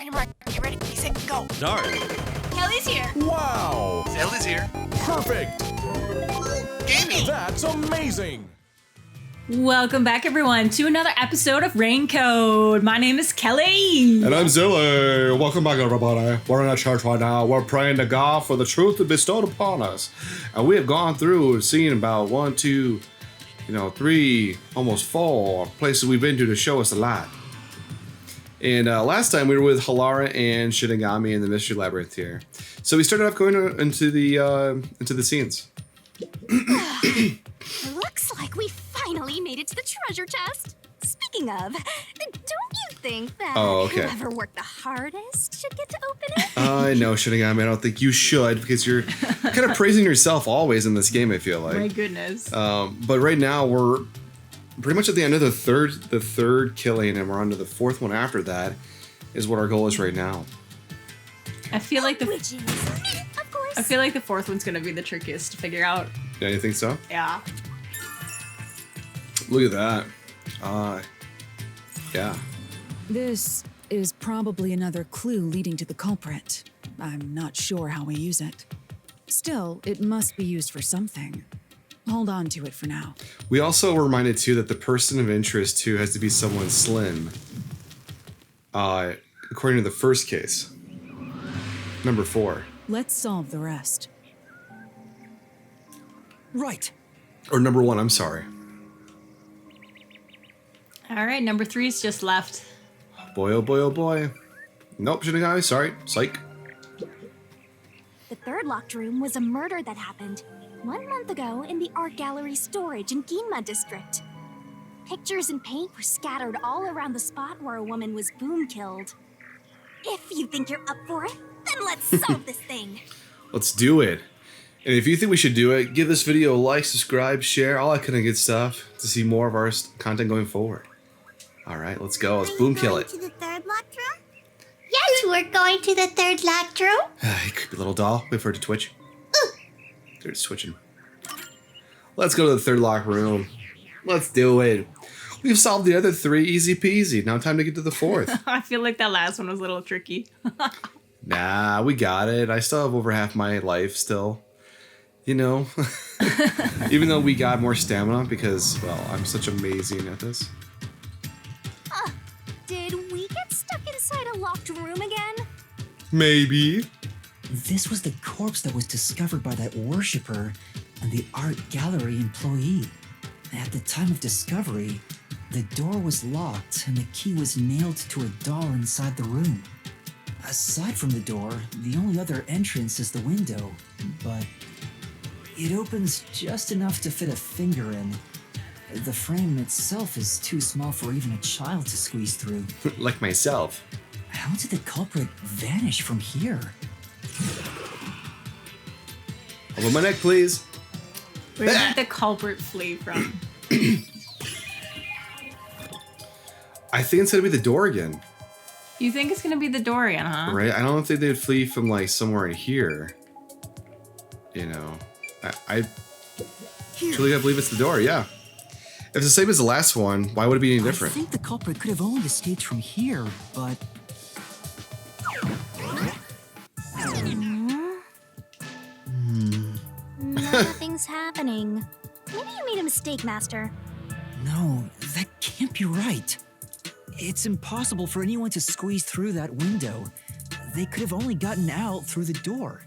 your mark. Get ready, set, go. Start. Kelly's here. Wow! Zelly's here. Perfect! Gaming. That's amazing! Welcome back, everyone, to another episode of Raincode. My name is Kelly. And I'm Zelly. Welcome back, everybody. We're in a church right now. We're praying to God for the truth to be bestowed upon us. And we have gone through, seen about 1, 2, 3, almost 4 places we've been to show us a lot. And last time we were with Halara and Shinigami in the Mystery Labyrinth here. So we started off going into the scenes. Looks like we finally made it to the treasure chest. Speaking of, don't you think that whoever worked the hardest should get to open it? No, Shinigami, I don't think you should, because you're kind of praising yourself always in this game, I feel like. My goodness. But right now we're pretty much at the end of the third killing, and we're on to the fourth one after that is what our goal is right now. I feel like Witches, of course. I feel like the fourth one's gonna be the trickiest to figure out. Yeah, you think so? Yeah. Look at that. Yeah. This is probably another clue leading to the culprit. I'm not sure how we use it. Still, it must be used for something. Hold on to it for now. We also were reminded too that the person of interest too has to be someone slim. According to the first case. Number 4. Let's solve the rest. Right. Or number 1, I'm sorry. All right, number 3's just left. Boy, oh boy, oh boy. Nope, Shinigami, sorry. Psych. The third locked room was a murder that happened 1 month ago in the art gallery storage in Ginma district. Pictures and paint were scattered all around the spot where a woman was boom killed. If you think you're up for it, then let's solve this thing. Let's do it. And if you think we should do it, give this video a like, subscribe, share, all that kind of good stuff to see more of our content going forward. All right, let's go. Let's boom kill it. To the third locked room? Yes, we're going to the third locked room. Hey, creepy little doll. Wait for her to twitch. They're twitching. Let's go to the third lock room. Let's do it. We've solved the other 3 easy peasy. Now time to get to the 4th. I feel like that last one was a little tricky. Nah, we got it. I still have over half my life still. Even though we got more stamina because, well, I'm such amazing at this. Did we get stuck inside a locked room again? Maybe. This was the corpse that was discovered by that worshipper and the art gallery employee. At the time of discovery, the door was locked and the key was nailed to a doll inside the room. Aside from the door, the only other entrance is the window, but it opens just enough to fit a finger in. The frame itself is too small for even a child to squeeze through. Like myself. How did the culprit vanish from here? Over my neck, please. Where did the culprit flee from? I think it's gonna be the door again. You think it's gonna be the door again, huh? Right? I don't think they'd flee from like somewhere in here. I truly gotta believe it's the door, yeah. If it's the same as the last one, why would it be any different? I think the culprit could have only escaped from here, but... Nothing's happening. Maybe you made a mistake, Master. No, that can't be right. It's impossible for anyone to squeeze through that window. They could have only gotten out through the door.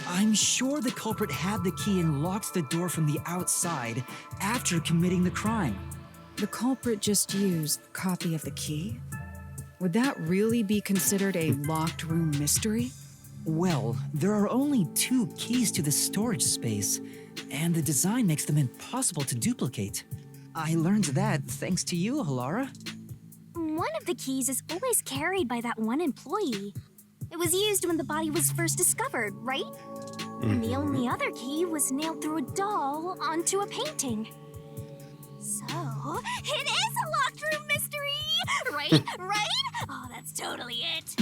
I'm sure the culprit had the key and locked the door from the outside after committing the crime. The culprit just used a copy of the key? Would that really be considered a locked room mystery? Well, there are only 2 keys to the storage space, and the design makes them impossible to duplicate. I learned that thanks to you, Halara. One of the keys is always carried by that one employee. It was used when the body was first discovered, right? And the only other key was nailed through a doll onto a painting. So, it is a locked room mystery! Right? Right? Oh, that's totally it.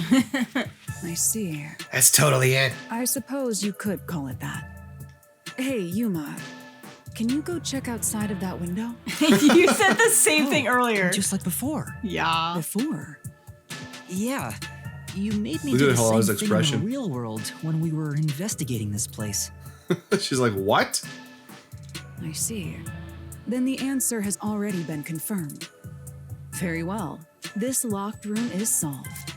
I see. That's totally it. I suppose you could call it that. Hey, Yuma, can you go check outside of that window? You said the same thing earlier. Just like before. Yeah. Before? Yeah. You made me Look do at the Hala's same thing expression. in the real world when we were investigating this place. She's like, what? I see. Then the answer has already been confirmed. Very well. This locked room is solved.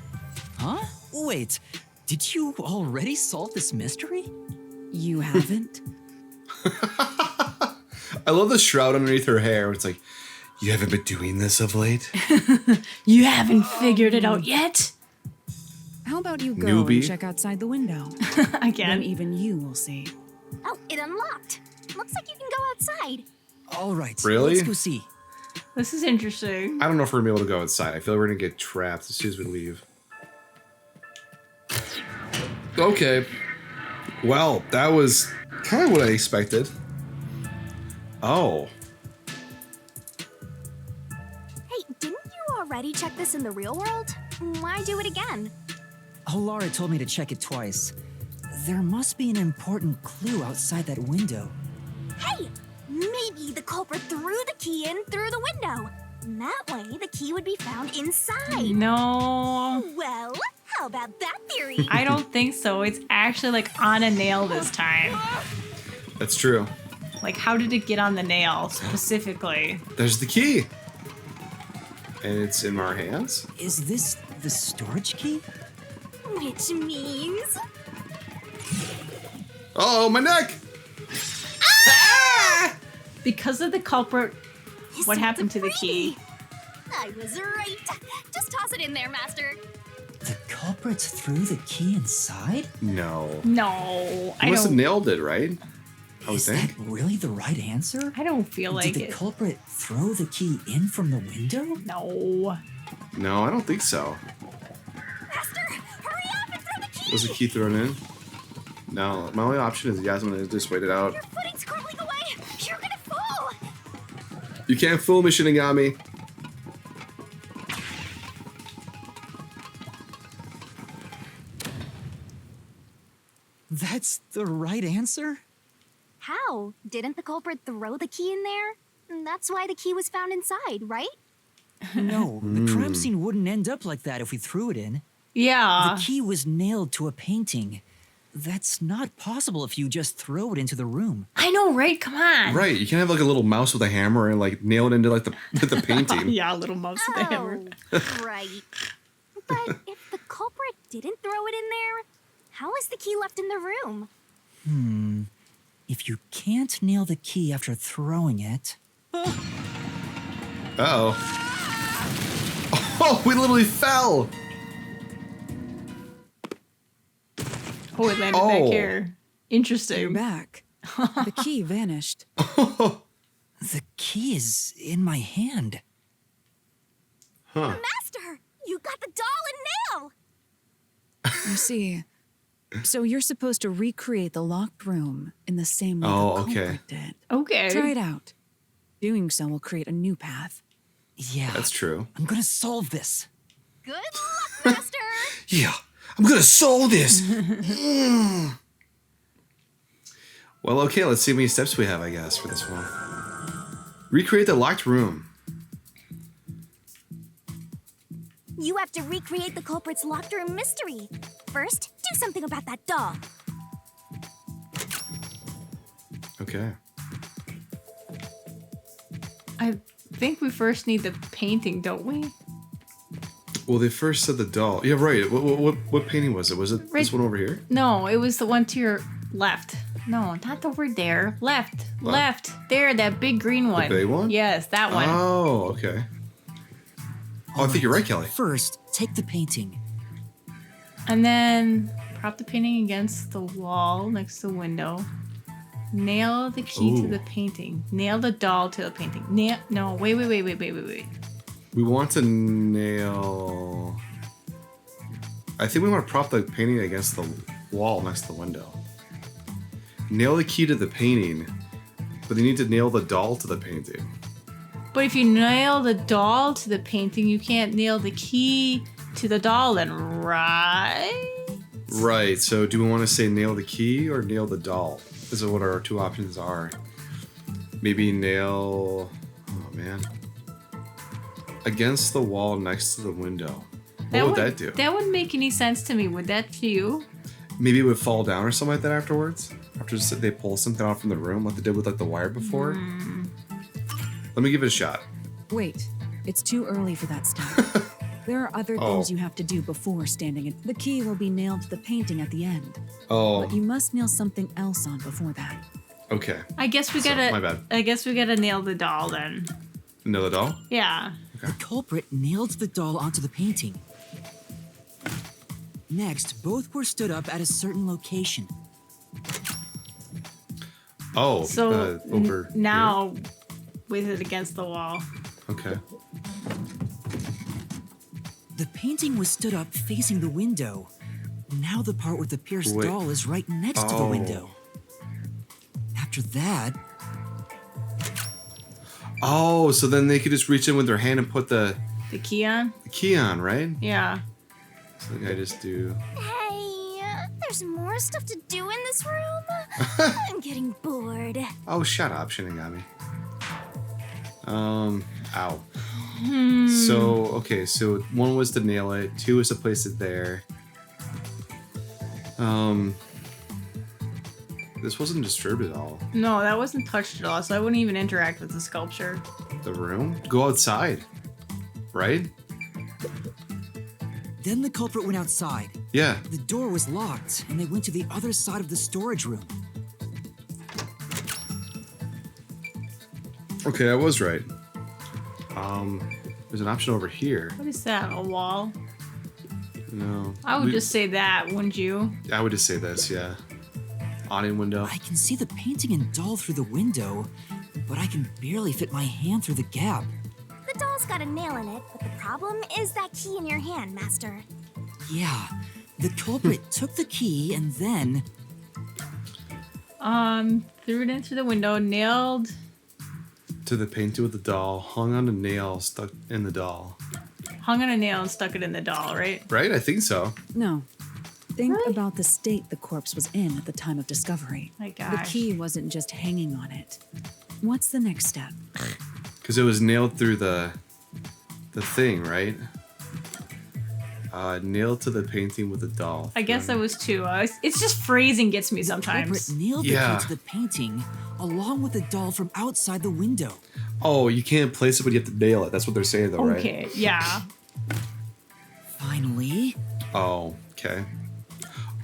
Huh? Wait, did you already solve this mystery? You haven't? I love the shroud underneath her hair. It's like, you haven't been doing this of late? You haven't figured it out yet? How about you go Newbie. and check outside the window? Then Again. even you will see. Oh, it unlocked. Looks like you can go outside. All right, Really? let's go see. This is interesting. I don't know if we're gonna be able to go outside. I feel like we're gonna get trapped as soon as we leave. Okay. Well, that was kind of what I expected. Oh. Hey, didn't you already check this in the real world? Why do it again? Lara told me to check it twice. There must be an important clue outside that window. Hey, maybe the culprit threw the key in through the window. That way, the key would be found inside. No, Well, how about that theory? I don't think so. It's actually like on a nail this time. That's true. Like, how did it get on the nail specifically? There's the key. And it's in our hands. Is this the storage key? Which means... Oh, my neck! Because of the culprit, what Isn't happened it to the key? pretty? I was right. Just toss it in there, Master. The culprit threw the key inside? No. No, I I must have don't. nailed it, right? I would Is think. that really the right answer? I don't feel like Did the it. culprit throw the key in from the window? No. No, I don't think so. Master, hurry up and throw the key. Was the key thrown in? No. My only option is, guys, I'm gonna just wait it out. Your footing's crumbling away. You're gonna fall. You can't fool me, Shinigami. That's the right answer? How? Didn't the culprit throw the key in there? That's why the key was found inside, right? No, the crime scene wouldn't end up like that if we threw it in. Yeah. The key was nailed to a painting. That's not possible if you just throw it into the room. I know, right? Come on. Right, you can't have like a little mouse with a hammer and like nail it into like the painting. Yeah, little mouse with a hammer. Oh, right. But if the culprit didn't throw it in there, how is the key left in the room? If you can't nail the key after throwing it, Uh-oh. Oh, we literally fell! Oh, it landed Oh. back here. You're Interesting. back. The key vanished. the key is in my hand. Huh. Master, you got the doll and nail. You see, so you're supposed to recreate the locked room in the same way Oh, the okay. culprit did. Okay. Try it out. Doing so will create a new path. Yeah, That's true. I'm gonna solve this. Good luck, Master. Yeah, I'm gonna solve this! Well, okay, let's see how many steps we have, I guess, for this one. Recreate the locked room. You have to recreate the culprit's locked room mystery. First, do something about that doll. Okay. I think we first need the painting, don't we? Well, they first said the doll. Yeah, right. What painting was it? Was it Right. this one over here? No, it was the one to your left. No, not over there. Left. Left. There, that big green one. big one? Yes, that one. Oh, okay. Oh, I think you're right, Kelly. First, take the painting. And then prop the painting against the wall next to the window. Nail the key to Ooh. the painting. Nail the doll to the painting. No, wait. We want to nail... I think we want to prop the painting against the wall next to the window. Nail the key to the painting, but you need to nail the doll to the painting. But if you nail the doll to the painting, you can't nail the key to the doll then, right? Right, so do we want to say nail the key or nail the doll? This is what our two options are. Maybe nail... Oh, man. Against the wall next to the window. What would that do? That wouldn't make any sense to me. Would that to you? Maybe it would fall down or something like that afterwards. After they pull something out from the room, like they did with like the wire before. Let me give it a shot. Wait, it's too early for that step. There are other Oh. things you have to do before standing in. The key will be nailed to the painting at the end. Oh, But you must nail something else on before that. okay. I guess we So, gotta. my bad. I guess we gotta nail the doll then. Another doll? Yeah. The culprit nailed the doll onto the painting. Next, both were stood up at a certain location. Oh, So over now, with it against the wall. here? Okay. The painting was stood up facing the window. Now the part with the pierced Wait. doll is right next to the Oh. window. After that, Oh, so then they could just reach in with their hand and put the The key on. key on, right? Yeah. So I just do. Hey, there's more stuff to do in this room. I'm getting bored. Oh, shut up, Shinigami. Ow. So, okay, so one was to nail it, two was to place it there. This wasn't disturbed at all. No, that wasn't touched at all, so I wouldn't even interact with the sculpture. The room? Go outside, right? then the culprit went outside. Yeah. The door was locked, and they went to the other side of the storage room. Okay, I was right. There's an option over here. What is that? A wall? No. I would just say that, wouldn't you? I would just say this, yeah. Awning window. I can see the painting and doll through the window, but I can barely fit my hand through the gap. The doll's got a nail in it, but the problem is that key in your hand, Master. Yeah, the culprit took the key and then... Threw it into the window, nailed. To the painting with the doll, hung on a nail stuck in the doll. Hung on a nail and stuck it in the doll, right? Right? I think so. No. Think about the state the corpse was in at the time of discovery. My The gosh. key wasn't just hanging on it. What's the next step? Because it was nailed through the thing, right? Nailed to the painting with the doll. I guess that was two. It's just phrasing gets me sometimes. Culprit nailed the Yeah. key to the painting along with the doll from outside the window. Oh, you can't place it, but you have to nail it. That's what they're saying, though, right? Okay, yeah. Finally, Oh, okay.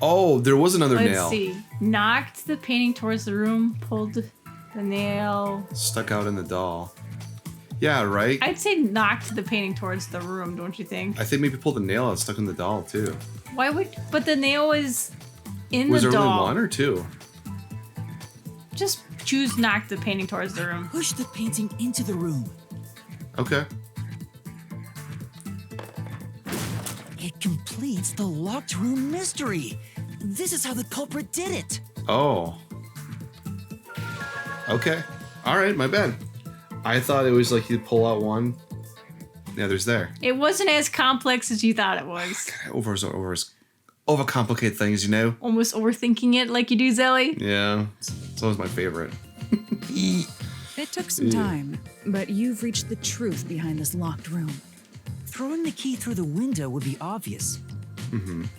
Oh, there was another Let's nail see. Knocked the painting towards the room, pulled the nail. stuck out in the doll. Yeah, right. I'd say knocked the painting towards the room, don't you think? I think maybe pulled the nail out stuck in the doll too. Why would? But the nail was in Was the there doll. only one or two? Just choose knock the painting towards the room. push the painting into the room. Okay. It completes the locked room mystery. This is how the culprit did it. Oh. Okay. All right. My bad. I thought it was like you pull out one. Yeah, there's there. It wasn't as complex as you thought it was. Overcomplicate things, you know. Almost overthinking it like you do, Zelly. Yeah, it's always my favorite. It took some time, but you've reached the truth behind this locked room. Throwing the key through the window would be obvious.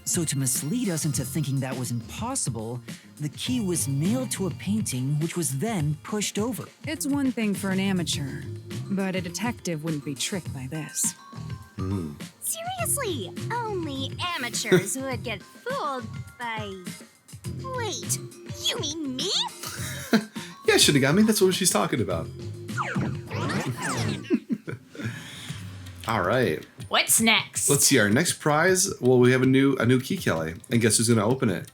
So to mislead us into thinking that was impossible, the key was nailed to a painting which was then pushed over. It's one thing for an amateur, but a detective wouldn't be tricked by this. Seriously, only amateurs would get fooled by... Wait, you mean me? Yeah, Shinigami, that's what she's talking about. All right. What's next? Let's see our next prize. Well, we have a new key, Kelly, and guess who's gonna open it?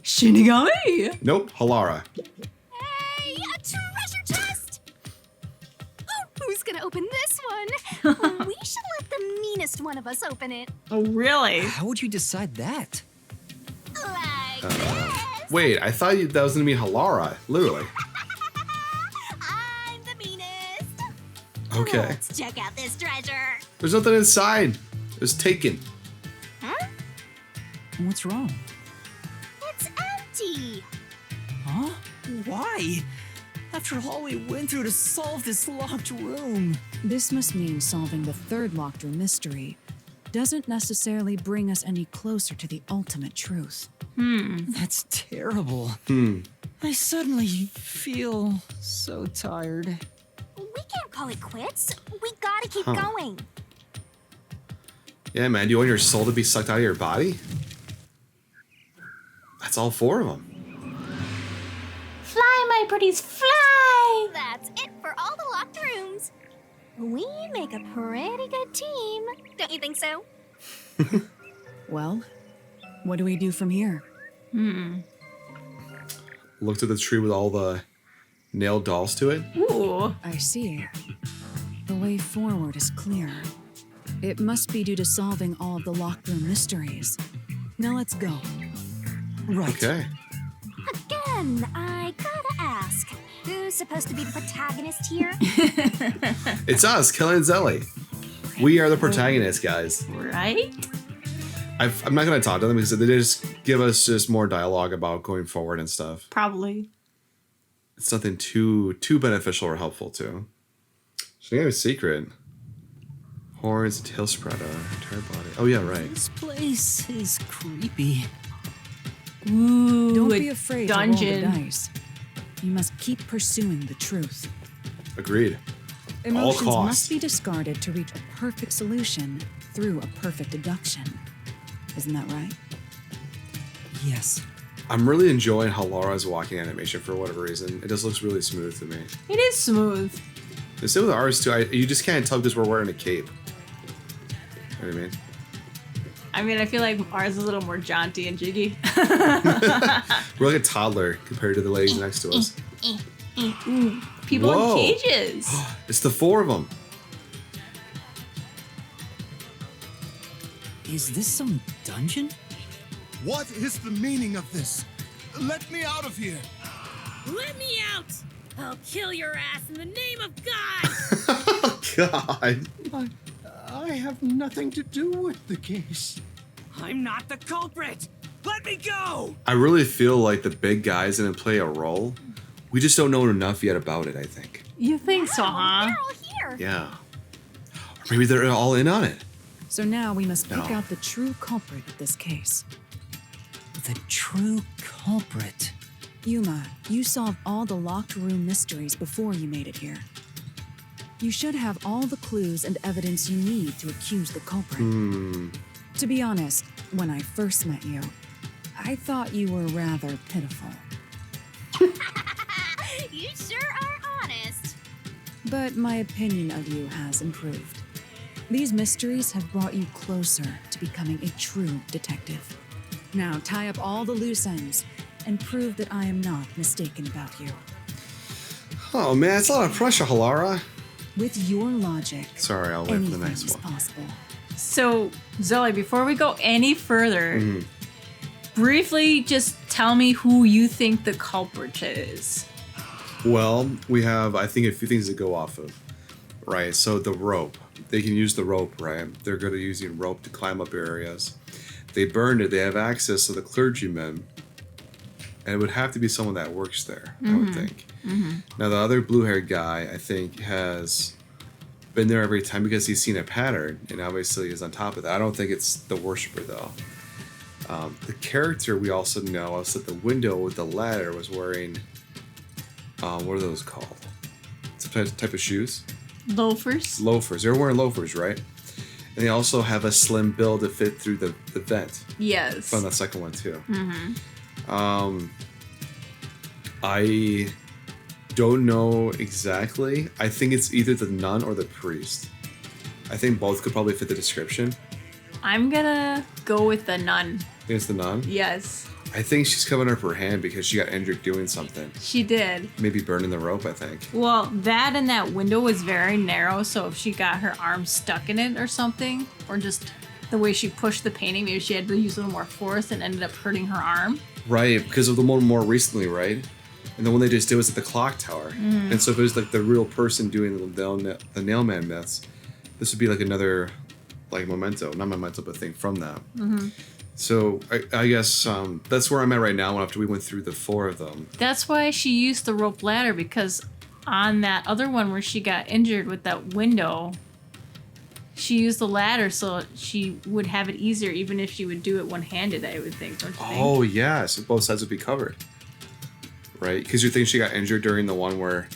Shinigami. Nope, Halara. Hey, a treasure chest! Oh, who's gonna open this one? We should let the meanest one of us open it. Oh, really? How would you decide that? Like this. Wait, I thought that was gonna be Halara, literally. I'm the meanest. Okay. Let's check out this treasure. There's nothing inside. It was taken. Huh? What's wrong? It's empty. Huh? Why? After all we went through to solve this locked room. This must mean solving the third locked room mystery. doesn't necessarily bring us any closer to the ultimate truth. That's terrible. I suddenly feel so tired. We can't call it quits. We gotta keep going. Yeah, man. Do you want your soul to be sucked out of your body? That's all 4 of them. Fly, my pretties, fly! That's it for all the locked rooms. We make a pretty good team. Don't you think so? Well, what do we do from here? Looked at the tree with all the nailed dolls to it. Ooh. I see. The way forward is clear. It must be due to solving all of the locked room mysteries. Now let's go. Right. Okay. Again, I gotta ask. Who's supposed to be the protagonist here? It's us, Kelly&Zelly. We are the protagonists, guys. Right? I'm not going to talk to them because they just give us just more dialogue about going forward and stuff. Probably. It's nothing too beneficial or helpful to. Shinigami's secret. Horns, tail spreader, entire body. Oh yeah, right. This place is creepy. Ooh, Don't a be afraid dungeon. to roll the dice. You must keep pursuing the truth. Agreed. Emotions costs. must be discarded to reach a perfect solution through a perfect deduction. Isn't that right? Yes. I'm really enjoying how Laura's walking animation for whatever reason. It just looks really smooth to me. It is smooth. The same with ours too. You just can't tell because we're wearing a cape. You know what I mean? I mean, I feel like ours is a little more jaunty and jiggy. We're like a toddler compared to the ladies next to us. People Whoa. in cages. It's the 4 of them. Is this some dungeon? What is the meaning of this? Let me out of here. Let me out! I'll kill your ass in the name of God! Oh, God. I have nothing to do with the case. I'm not the culprit! Let me go! I really feel like the big guy's gonna play a role. We just don't know enough yet about it, I think. You think so, huh? They're all here. Yeah. Or maybe they're all in on it. So now we must pick No. out the true culprit of this case. The true culprit. Yuma, you solved all the locked room mysteries before you made it here. You should have all the clues and evidence you need to accuse the culprit. To be honest, when I first met you, I thought you were rather pitiful. You sure are honest. But my opinion of you has improved. These mysteries have brought you closer to becoming a true detective. Now tie up all the loose ends and prove that I am not mistaken about you. Oh man, it's a lot of pressure, Halara. With your logic, Sorry, I'll wait for the anything next is one. possible. So, Zelly, before we go any further, briefly just tell me who you think the culprit is. Well, we have, I think, a few things to go off of. Right, so the rope. They can use the rope, right? They're good at using rope to climb up areas. They burned it. They have access to the clergymen. And it would have to be someone that works there, I would think. Now, the other blue-haired guy, I think, has been there every time because he's seen a pattern, and obviously is on top of that. I don't think it's the worshiper, though. The character we also know is that the window with the ladder was wearing, what are those called? Some type of shoes? Loafers? Loafers. They're wearing loafers, right? And they also have a slim build to fit through the vent. Yes. From the second one, too. I don't know exactly. I think it's either the nun or the priest. I think both could probably fit the description. I'm gonna go with the nun. I think it's the nun. Yes, I think she's covering up her hand because she got injured doing something. she did. Maybe burning the rope, I think. Well, that and that window was very narrow, so if she got her arm stuck in it or something, or just the way she pushed the painting, maybe she had to use a little more force and ended up hurting her arm. Right, because of the one more recently, right? And the one they just did was at the clock tower. And so if it was like the real person doing the Nailman myths, this would be like another, like memento, not memento, but thing from that. So I guess that's where I'm at right now after we went through the 4 of them. That's why she used the rope ladder, because on that other one where she got injured with that window, she used the ladder so she would have it easier, even if she would do it one-handed, I would think, don't you think? Oh, yeah. So both sides would be covered. Right? Because you think she got injured during the one where...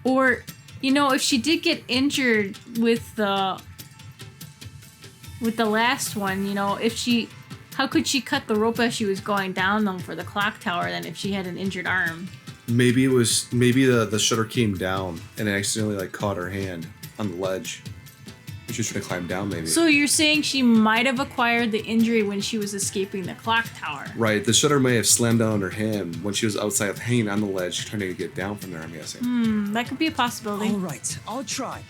Or, you know, if she did get injured with the last one, you know, if she... How could she cut the rope as she was going down, though, for the clock tower, then, if she had an injured arm? Maybe the shutter came down and it accidentally, like, caught her hand on the ledge. She was trying to climb down, maybe. So you're saying she might have acquired the injury when she was escaping the clock tower? Right. The shutter may have slammed down on her hand when she was outside hanging on the ledge trying to get down from there, I'm guessing. That could be a possibility. All right, I'll try.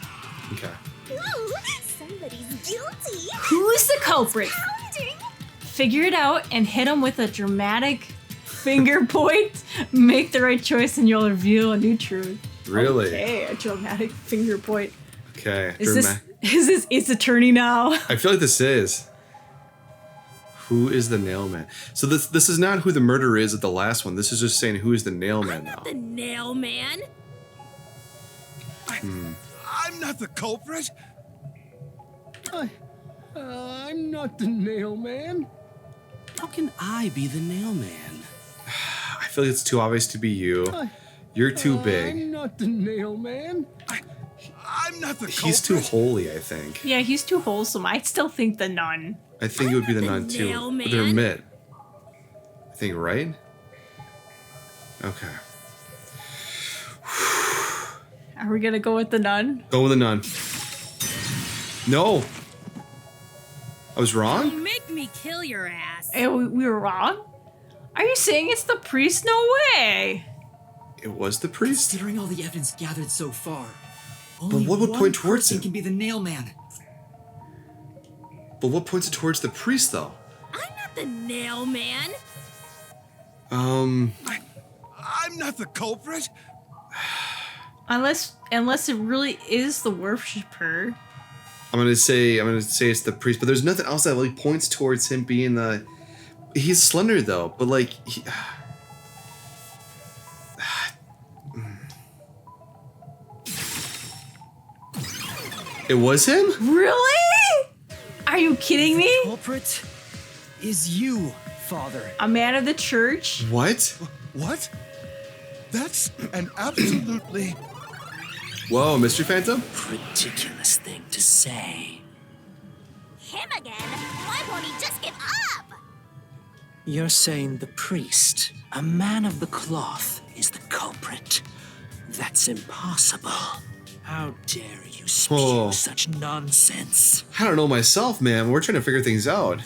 Okay. Ooh, somebody's guilty. Who's the culprit? Pounding. Figure it out and hit him with a dramatic finger point. Make the right choice and you'll reveal a new truth. Really? Okay, a dramatic finger point. Okay. Is this Ace Attorney now? I feel like this is. Who is the nailman? So this is not who the murderer is at the last one. This is just saying who is the nailman now. The nail man. I'm not the culprit. I'm not the nail man. How can I be the nail man? I feel like it's too obvious to be you. You're too big. I'm not the nail man. I'm not the culprit. He's too holy, I think. Yeah, he's too wholesome. I still think the nun. I think it would be the nun too. nailman. With her mitt. I think, right? Okay. Are we gonna go with the nun? Go with the nun. No. I was wrong? You make me kill your ass. Hey, we were wrong? Are you saying it's the priest? No way! It was the priest? Considering all the evidence gathered so far, But only what would one point towards person him? can be the nail man. But what points it towards the priest, though? I'm not the nail man. I'm not the culprit. Unless it really is the worshiper. I'm gonna say it's the priest, but there's nothing else that really points towards him being the. He's slender though, but like he. It was him? Really? Are you kidding me? Culprit is you, Father. A man of the church? What? What? That's an absolutely... Whoa, Mystery Phantom? Ridiculous thing to say. Him again? Why won't he just give up? You're saying the priest, a man of the cloth, is the culprit. That's impossible. How dare you spew Whoa. such nonsense? I don't know myself, man. We're trying to figure things out.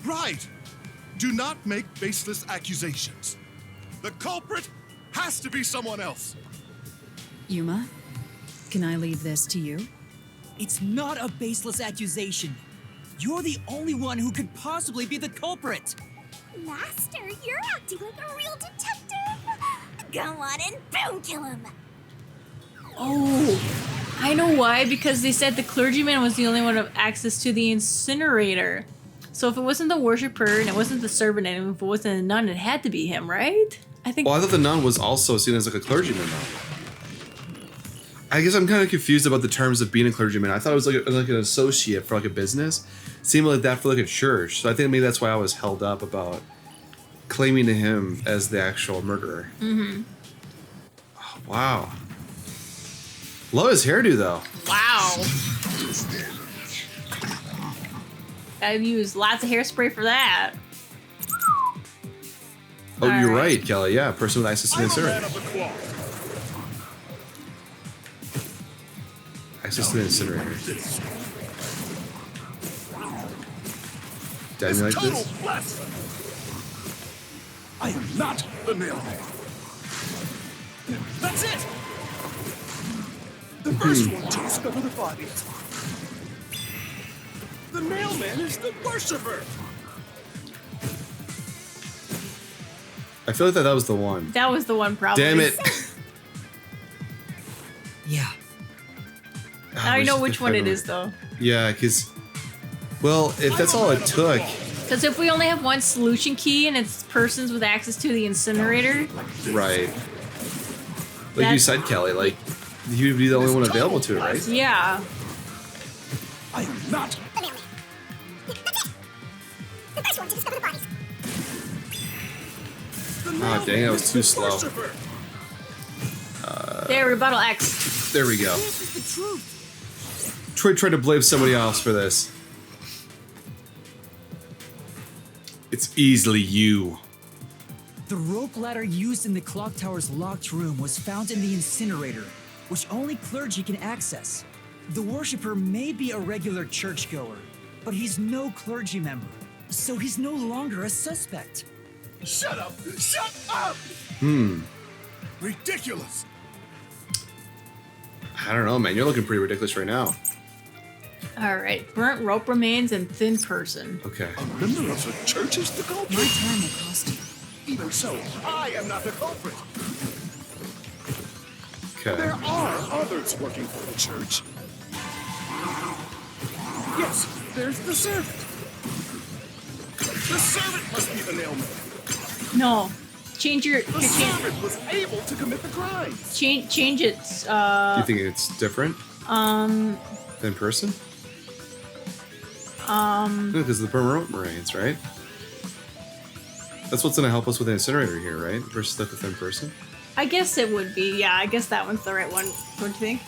Right. Do not make baseless accusations. The culprit has to be someone else. Yuma, can I leave this to you? It's not a baseless accusation. You're the only one who could possibly be the culprit. Master, you're acting like a real detective. Go on and boom kill him. Oh, I know why. Because they said the clergyman was the only one with access to the incinerator. So if it wasn't the worshiper and it wasn't the servant and if it wasn't a nun, it had to be him, right? I think. Well, I thought the nun was also seen as like a clergyman though. I guess I'm kind of confused about the terms of being a clergyman. I thought it was like an associate for like a business. It seemed like that for like a church. So I think maybe that's why I was held up about claiming to him as the actual murderer. Mm-hmm. Oh, wow. Love his hairdo though. Wow. I've used lots of hairspray for that. Oh, All you're right. right, Kelly. Yeah, person with access to the incinerator. Access to the incinerator. Did I like this? Blasphemy. I am not the nailman. That's it. The first one to discover the body. The mailman is the worshiper. I feel like that was the one. That was the one probably. Damn it. Yeah. Now you know which one it is though. Yeah, because, well, if that's all it took. Because if we only have one solution key and it's persons with access to the incinerator. Right. Like you said, Kelly, like, you'd be the only one available to it, right? Yeah. not. The mailman. That's it. The first one to discover the bodies. Oh, dang, that was too slow. There, rebuttal X. There we go. This is the truth. Troy tried to blame somebody else for this. It's easily you. The rope ladder used in the clock tower's locked room was found in the incinerator, which only clergy can access. The worshipper may be a regular churchgoer, but he's no clergy member, so he's no longer a suspect. Shut up! Shut up! Ridiculous! I don't know, man. You're looking pretty ridiculous right now. All right, burnt rope remains and thin person. Okay. A member of the church is the culprit. My time will cost you. Even so, I am not the culprit. Okay. There are others working for the church. Yes, there's the servant. The servant must be the nailman. No, change your The servant was able to commit the crimes. change it. You think it's different than person? Because the burnt rope remains, right? That's what's gonna help us with the incinerator here, right? Versus the thin person. I guess it would be. Yeah, I guess that one's the right one. Don't you think?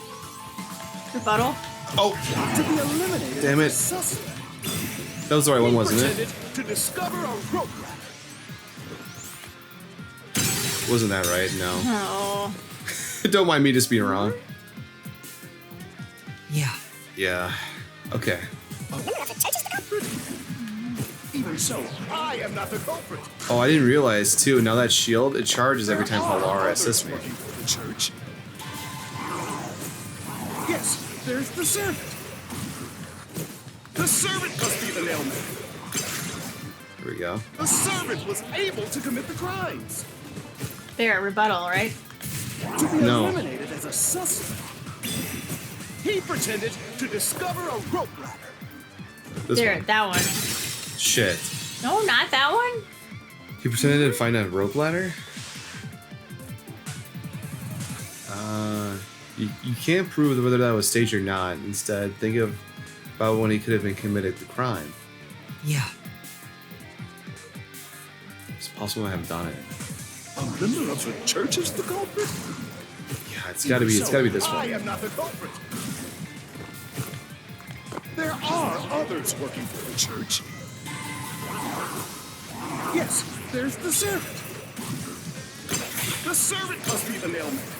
Rebuttal. Oh, To be eliminated. damn it! Suspect. That was the right one, He wasn't it? pretended to discover a rope ladder. Wasn't that right? No. Oh. Don't mind me just being wrong. Yeah. Yeah. Okay. A member of the church is the culprit. Even so, I am not the culprit. Oh, I didn't realize too. Now that shield, it charges every time Palara assists me. Working for the church. Yes, there's the servant. The servant must be the nailman. Here we go. The servant was able to commit the crimes. There, rebuttal, right? To be No. eliminated as a suspect. He pretended to discover a rope ladder. This There, one. that one. Shit. No, not that one. He pretended to find a rope ladder? You can't prove whether that was staged or not. Instead, think about when he could have been committed the crime. Yeah. It's possible I haven't done it. A member of the church is the culprit. Yeah, it's gotta be this I one. am not the culprit. There are others working for the church. Yes, there's the servant. The servant must be the nailman.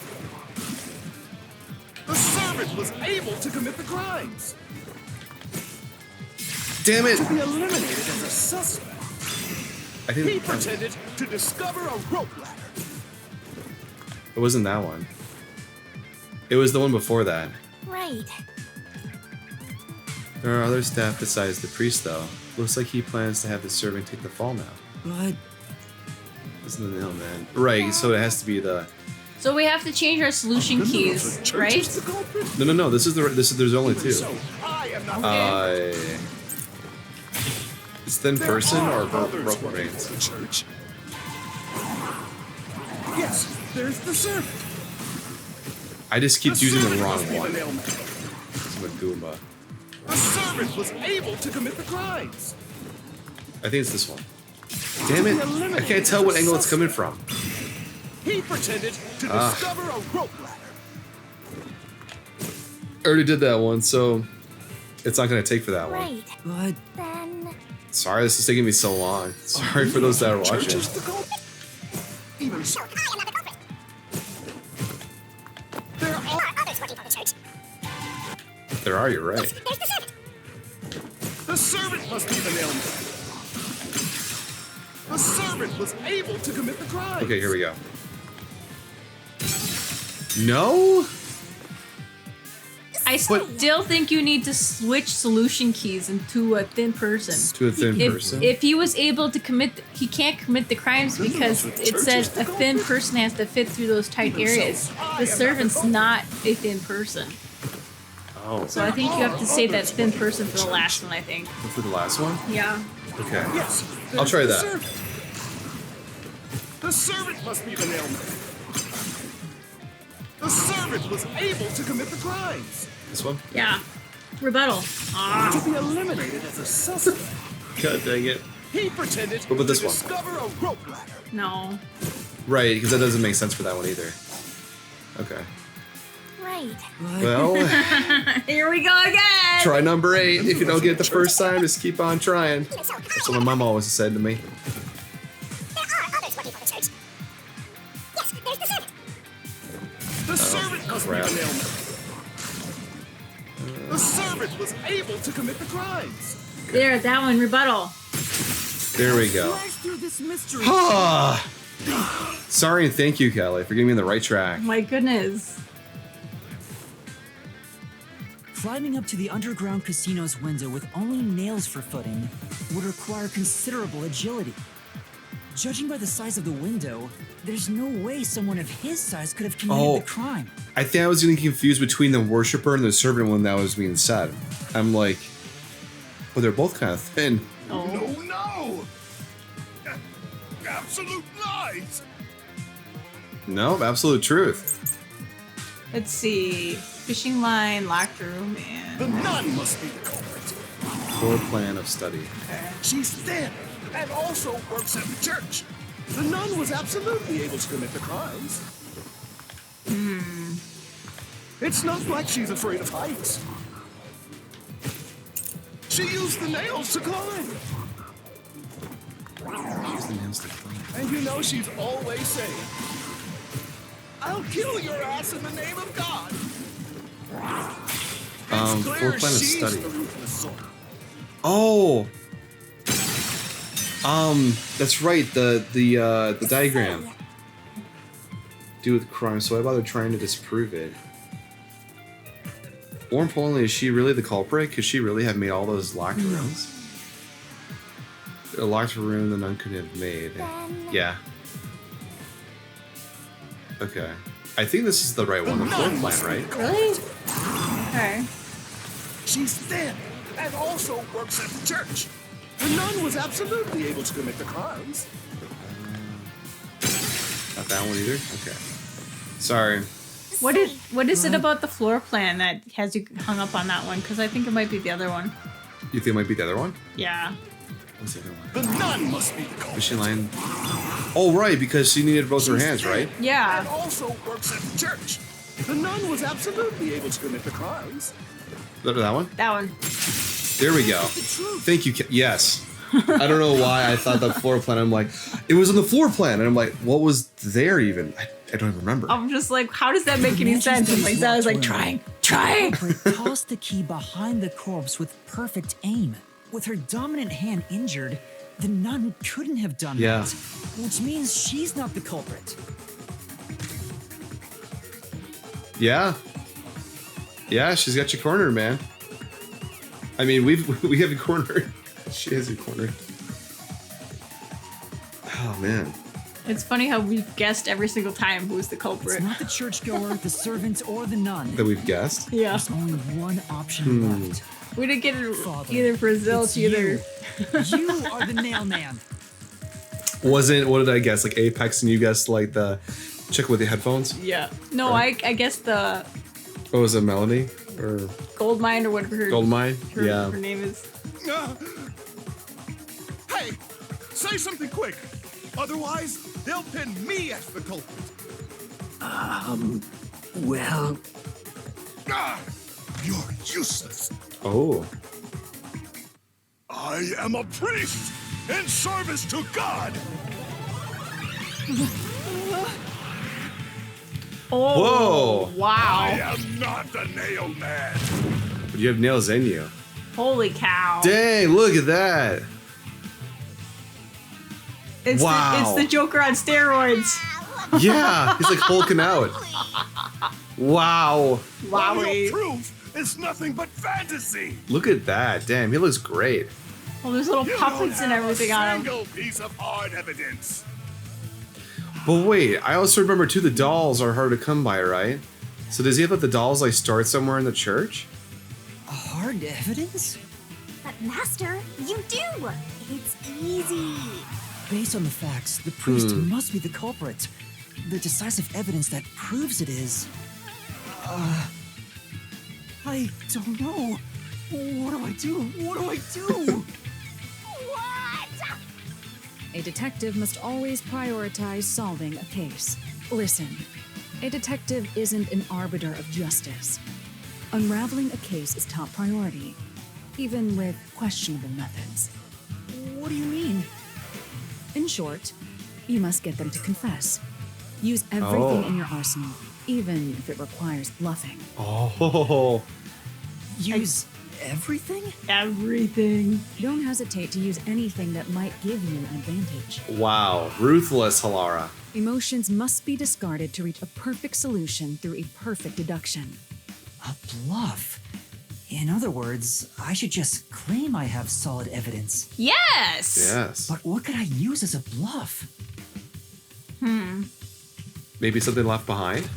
The servant was able to commit the crimes. Damn it! To be eliminated as a suspect. I He didn't. pretended to discover a rope ladder. It wasn't that one. It was the one before that. Right. There are other staff besides the priest, though. Looks like he plans to have the servant take the fall now. But Isn't the nail man? Right. So it has to be the. So we have to change our solution Member of keys, the church right? is the culprit. No. This is there's only two. So I am not It's thin There person are or others rope working remains. for the church. Yes, there's the servant. I just keep The using the servant wrong must be one. the nailman. It's Maguma. The servant was able to commit the crimes. I think it's this one. Damn it! I can't tell what angle it's coming from. He pretended to discover a rope ladder. I already did that one, so it's not gonna take for that one. Right. But Then Sorry, this is taking me so long. Sorry for those that are Church watching. is the culprit. Even so, I am not the culprit. there are There are others working for the church. There are, you're right. There's the servant. the servant must be the nailman. The servant was able to commit the crimes. Okay, here we go. No? I still think you need to switch solution keys into a thin person. To a thin If, person? if he was able to commit, he can't commit the crimes because it says a thin person has to fit through those tight areas. The servant's not a thin person. Oh. So I think you have to say that thin person for the last one, I think. For the last one? Yeah. Okay. Yes, I'll try there's the that. servant. The servant must be the nailman. The servant was able to commit the crimes. This one? Yeah. Rebuttal. To be eliminated as a suspect. God dang it. He pretended What about this to one? discover a rope ladder. No. Right, because that doesn't make sense for that one either. Okay. Right. Well, Here we go again. try number 8. If you don't get it the first time, just keep on trying. That's what my mom always said to me. There are others working for the church. Yes, there's the servant. The servant must be crap. the nailman. The servant was able to commit the crimes. There, that one. Rebuttal. There we go. Slice through this mystery. Ah! Sorry and thank you, Kelly, for getting me on the right track. My goodness. Climbing up to the underground casino's window with only nails for footing would require considerable agility. Judging by the size of the window, there's no way someone of his size could have committed the crime. I think I was getting confused between the worshiper and the servant when that was being said. I'm like, well, they're both kind of thin. No, no! Absolute lies! No, absolute truth. Let's see. Fishing line, locked room, The and... nun must be the culprit. Floor plan of study. She's thin and also works at the church. The nun was absolutely able to commit the crimes. It's not like she's afraid of heights. She used the nails to climb. Use the nails to climb. And you know she's always saying, I'll kill your ass in the name of God. It's Floor clear plan of she's study. the ruthless sort. Oh! That's right, the diagram. Do with crime, so why bother trying to disprove it? More importantly, is she really the culprit? Could she really have made all those locked rooms? A locked room the nun could have made. Yeah. Okay. I think this is the right one, the floor plan, right? Really? Okay. She's thin and also works at the church. The nun was absolutely able to commit the crimes. Not that one either? Okay. Sorry. What is it about the floor plan that has you hung up on that one? Because I think it might be the other one. You think it might be the other one? Yeah. What's the other one? The nun must be the culprit. Fishing line. Oh, right, because she needed both her hands, right? Yeah. And also works at the church. The nun was absolutely able to commit the crimes. That one? That one. There we go. Thank you. Yes. I don't know why I thought the floor plan. I'm like, it was on the floor plan. And I'm like, what was there even? I don't even remember. I'm just like, how does that make any sense? And like, that was like, trying. Tossed the key behind the corpse with perfect aim. With her dominant hand injured, the nun couldn't have done that. Which means she's not the culprit. Yeah. Yeah, she's got you cornered, man. I mean, we have you cornered. She has you cornered. Oh, man. It's funny how we've guessed every single time who's the culprit. It's not the churchgoer, the servant, or the nun. That we've guessed? Yeah. There's only one option left. We didn't get it Father, either for Zilch it's either. You are the nailman. Wasn't, what did I guess? Like Apex, and you guessed like the chick with the headphones? Yeah. No, Right. I guess the What was it, Melanie? Or Goldmine or whatever her, Goldmine? her, Yeah. her name is. Hey, say something quick. Otherwise, they'll pin me as the culprit. Well, You're useless. Oh. I am a priest in service to God. Oh. Whoa. Wow. I am not the nail man. But you have nails in you. Holy cow. Dang, look at that. It's Wow. it's the Joker on steroids. Yeah, he's like hulking out. Wow. All Wowie. your proof is nothing but fantasy. Look at that. Damn, he looks great. Well, there's little You puppets don't and have everything a on him. single piece of hard evidence. But wait, I also remember too, the dolls are hard to come by, right? So does he have like the dolls like start somewhere in the church? Hard evidence? But Master, you do! It's easy. Based on the facts, the priest must be the culprit. The decisive evidence that proves it is... I don't know. What do I do? What do I do? A detective must always prioritize solving a case. Listen, a detective isn't an arbiter of justice. Unraveling a case is top priority, even with questionable methods. What do you mean? In short, you must get them to confess. Use everything in your arsenal, even if it requires bluffing. Oh. Use everything? Everything. Don't hesitate to use anything that might give you an advantage. Wow. Ruthless, Halara. Emotions must be discarded to reach a perfect solution through a perfect deduction. A bluff? In other words, I should just claim I have solid evidence. Yes! Yes. But what could I use as a bluff? Maybe something left behind?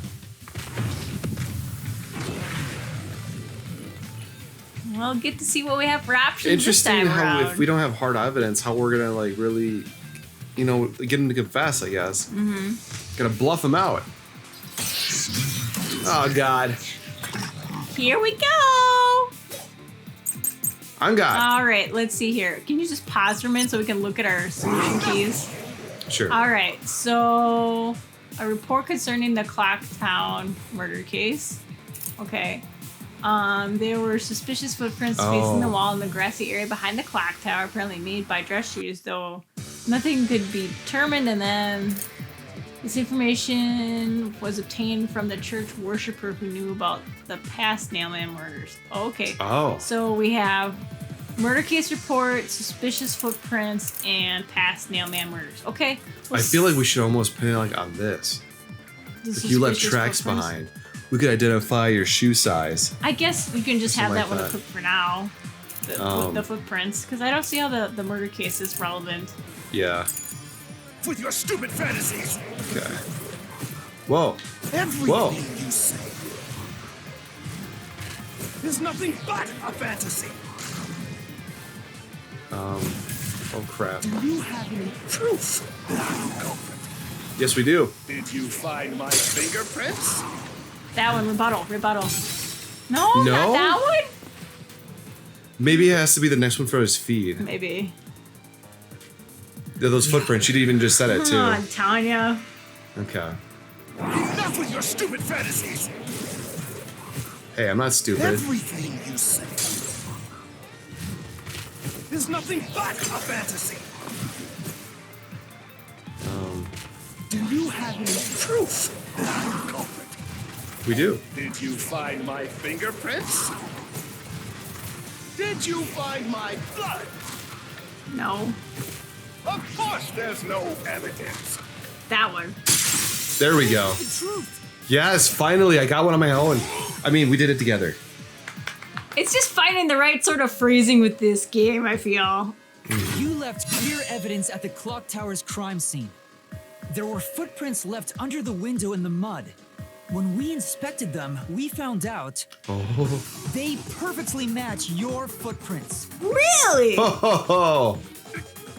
We'll get to see what we have for options Interesting this time how around. if we don't have hard evidence, how we're gonna like really, you know, get him to confess, I guess. Gonna bluff him out. Oh God. Here we go! I'm God. Alright, let's see here. Can you just pause for a minute so we can look at our solution keys? Sure. Alright, so a report concerning the Clocktown murder case. Okay. There were suspicious footprints facing the wall in the grassy area behind the clock tower, apparently made by dress shoes, though nothing could be determined. And then this information was obtained from the church worshiper who knew about the past Nailman murders. Okay. Oh. So we have murder case report, suspicious footprints, and past Nailman murders. Okay. I feel like we should almost pin it like on this. If you left tracks behind, we could identify your shoe size. I guess you can just have Something that like one equipped for now. The footprints, because I don't see how the murder case is relevant. Yeah. With your stupid fantasies. Okay. Whoa. Everything Whoa. you say is nothing but a fantasy. Oh crap. Do you have any proof that I'm the culprit? Yes, we do. Did you find my fingerprints? That one, rebuttal. No, No? not that one? Maybe it has to be the next one for his feed. Maybe. Yeah, those footprints. She even just said it Come on, too. Tanya. Okay. Enough with your stupid fantasies. Hey, I'm not stupid. Everything you say is nothing but a fantasy. Do you have any proof that I'm the culprit? We do. Did you find my fingerprints? Did you find my blood? No. Of course there's no evidence. That one. There we go. The truth. Yes, finally, I got one on my own. I mean, we did it together. It's just finding the right sort of phrasing with this game, I feel. You left clear evidence at the clock tower's crime scene. There were footprints left under the window in the mud. When we inspected them, we found out they perfectly match your footprints. Really? Oh.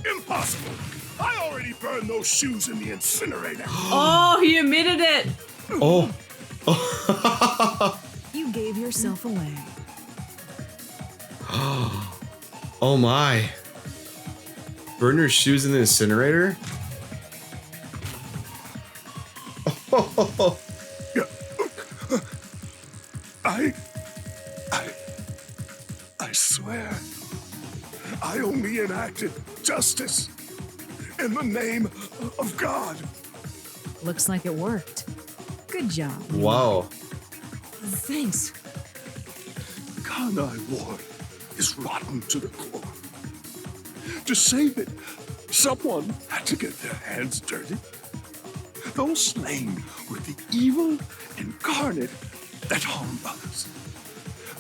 Impossible. I already burned those shoes in the incinerator. Oh, he admitted it. Oh. You gave yourself away. Oh my. Burn your shoes in the incinerator? I swear, I only enacted justice in the name of God. Looks like it worked. Good job. Wow. Thanks. Kanai Ward is rotten to the core. To save it, someone had to get their hands dirty. Those slain were the evil incarnate that harm others.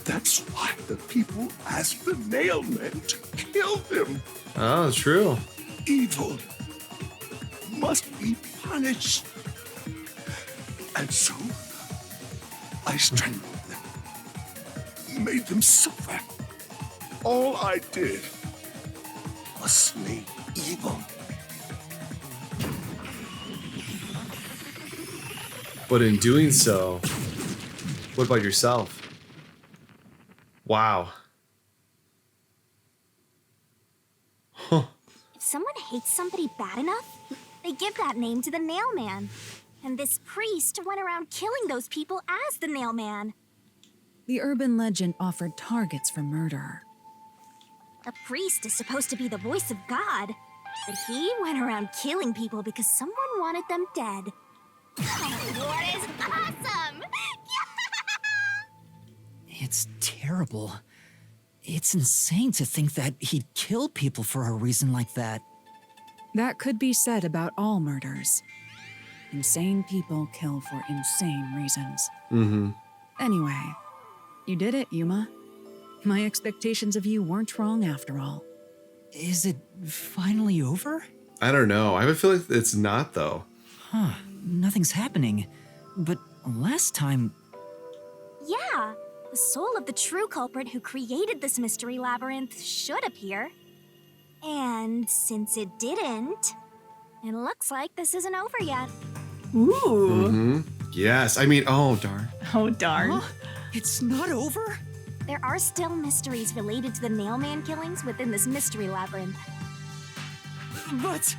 That's why the people asked the nailmen to kill them. Oh, true. Evil must be punished. And so, I strangled them, made them suffer. All I did was slay evil. But in doing so, what about yourself? Wow. hate somebody bad enough, they give that name to the Nail Man. And this priest went around killing those people as the Nail Man. The urban legend offered targets for murder. A priest is supposed to be the voice of God, but he went around killing people because someone wanted them dead. Kanai Ward is awesome! It's terrible. It's insane to think that he'd kill people for a reason like that. That could be said about all murders. Insane people kill for insane reasons. Mm-hmm. Anyway, you did it, Yuma. My expectations of you weren't wrong after all. Is it finally over? I don't know. I have a feeling it's not, though. Huh. Nothing's happening. But last time... Yeah, the soul of the true culprit who created this mystery labyrinth should appear. And since it didn't, it looks like this isn't over yet. Ooh. Mm-hmm. Yes. I mean, oh, darn. Oh, darn. Huh? It's not over? There are still mysteries related to the Nailman killings within this mystery labyrinth. But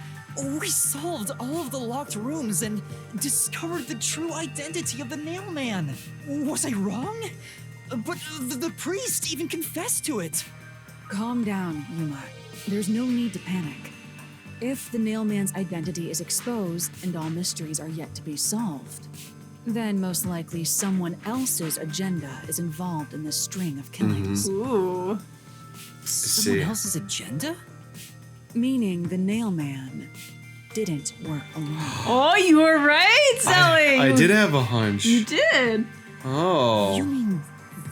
we solved all of the locked rooms and discovered the true identity of the Nailman. Was I wrong? But the priest even confessed to it. Calm down, Yuma. There's no need to panic. If the Nailman's identity is exposed and all mysteries are yet to be solved, then most likely someone else's agenda is involved in this string of killings. Ooh. Someone else's agenda? Meaning the Nailman didn't work alone. Oh, you were right, Zelly! I did have a hunch. You did. Oh. You mean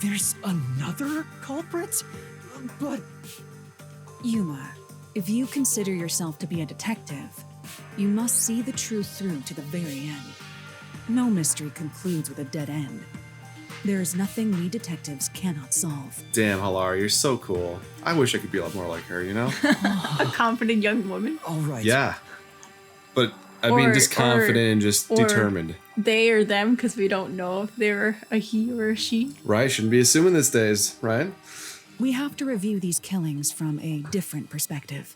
there's another culprit? But... Yuma, if you consider yourself to be a detective, you must see the truth through to the very end. No mystery concludes with a dead end. There is nothing we detectives cannot solve. Damn, Halara, you're so cool. I wish I could be a lot more like her, you know? A confident young woman. All right. Yeah. But, I mean, just confident and just determined. They or them, because we don't know if they're a he or a she. Right, shouldn't be assuming these days, right? We have to review these killings from a different perspective.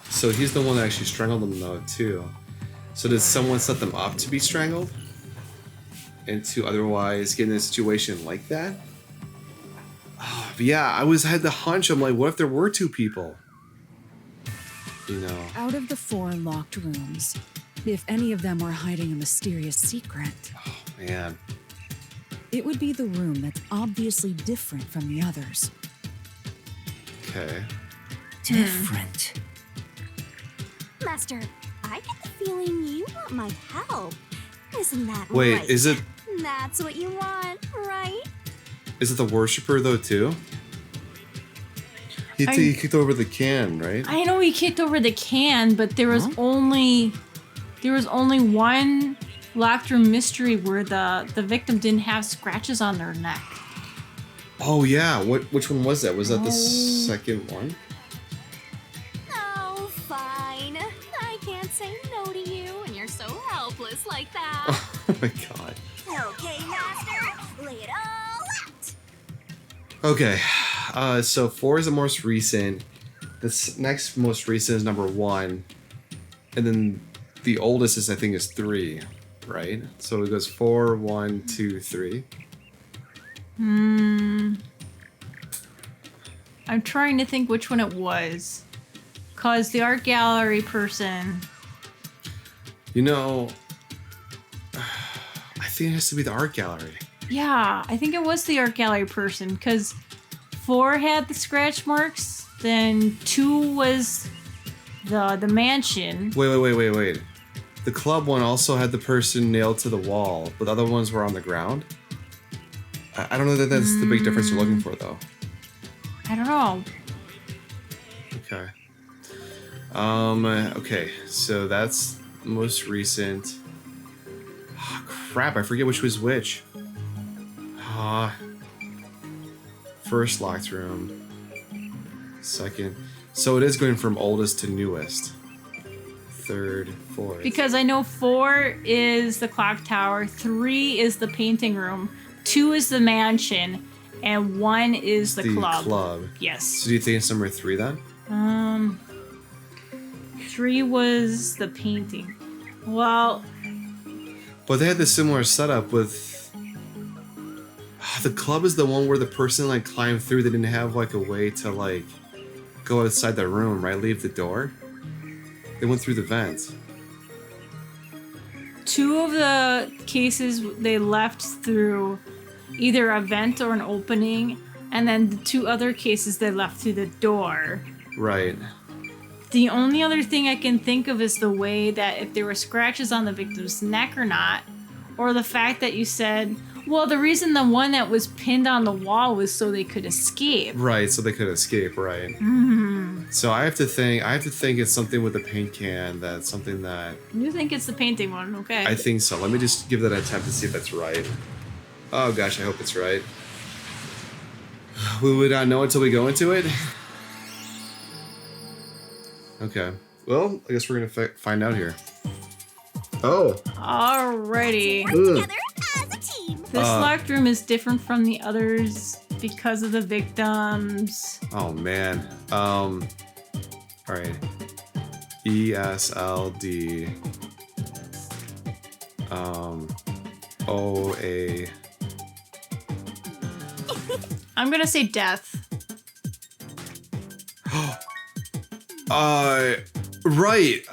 So he's the one that actually strangled them, though, too. So did someone set them up to be strangled? And to otherwise get in a situation like that? Oh, but yeah, I had the hunch. I'm like, what if there were two people? You know. Out of the 4 locked rooms, if any of them were hiding a mysterious secret, Oh, man. it would be the room that's obviously different from the others. Okay. Different. Master, I get the feeling you want my help. Isn't that Wait, right? is it That's what you want, right? the worshiper, though, too? He kicked over the can, right? I know he kicked over the can, but there was only one locked room mystery where the victim didn't have scratches on their neck. Oh, yeah. Which one was that? Was that the second one? Oh, fine. I can't say no to you, and you're so helpless like that. Oh, my God. Okay, Master, lay it all out. Okay, so 4 is the most recent. This next most recent is number 1, and then the oldest is, I think, is 3, right? So it goes 4, 1, 2, 3. I'm trying to think which one it was, cause the art gallery person. You know, I think it has to be the art gallery. Yeah, I think it was the art gallery person, because 4 had the scratch marks, then 2 was the mansion. Wait. The club one also had the person nailed to the wall, but the other ones were on the ground. I don't know that that's the big difference you're looking for, though. I don't know. Okay. Okay, so that's most recent. Oh, crap, I forget which was which. First locked room. Second. So it is going from oldest to newest. Third, fourth. Because I know 4 is the clock tower, 3 is the painting room, 2 is the mansion, and 1 is the club. club. Yes. So do you think it's number 3 then? 3 was the painting. Well, but they had this similar setup with. The club is the one where the person like climbed through. They didn't have like a way to like go outside the room, right? Leave the door. They went through the vent. 2 of the cases they left through either a vent or an opening, and then the 2 other cases they left through the door. Right. The only other thing I can think of is the way that if there were scratches on the victim's neck or not, or the fact that you said, well, the reason the one that was pinned on the wall was so they could escape. Right, so they could escape, right. Mm-hmm. So I have to think it's something with the paint can, that's something that... You think it's the painting one, okay. I think so. Let me just give that an attempt to see if that's right. Oh gosh, I hope it's right. We would not know until we go into it. Okay. Well, I guess we're gonna find out here. Oh. Alrighty. Ugh. This locked room is different from the others because of the victims. Oh man. All right. ESLD. OA. I'm gonna say death. Right.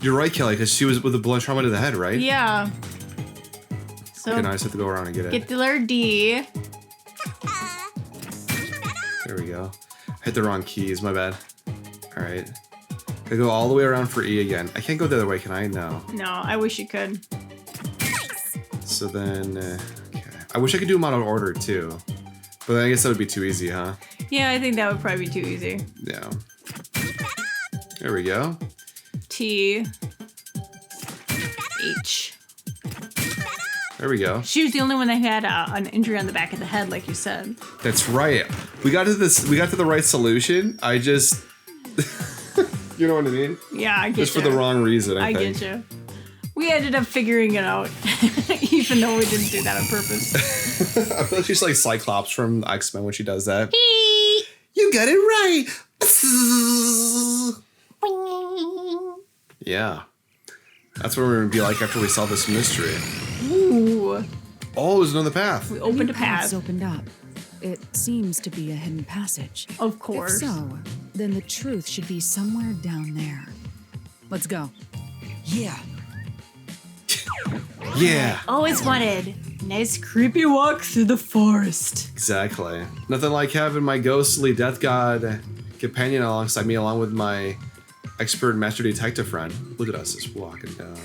You're right, Kelly, because she was with a blunt trauma to the head, right? Yeah. So okay, now I just have to go around and get it. Get the letter D. There we go. Hit the wrong keys, my bad. All right. I go all the way around for E again. I can't go the other way, can I? No. No, I wish you could. So then, okay. I wish I could do them out of order too. But I guess that would be too easy, huh? Yeah, I think that would probably be too easy. Yeah. There we go. T. H. There we go. She was the only one that had an injury on the back of the head, like you said. That's right. We got to the right solution. I just, you know what I mean? Yeah, I get Just for the wrong reason, I think. get you. We ended up figuring it out, even though we didn't do that on purpose. I feel like she's like Cyclops from X-Men when she does that. You got it right. Yeah. That's what we're gonna be like after we solve this mystery. Ooh. Oh, there's another path. We opened a path. Opened up. It seems to be a hidden passage. Of course. If so, then the truth should be somewhere down there. Let's go. Yeah. Yeah. Always wanted. Nice creepy walk through the forest. Exactly. Nothing like having my ghostly death god companion alongside me, along with my expert master detective friend. Look at us just walking down.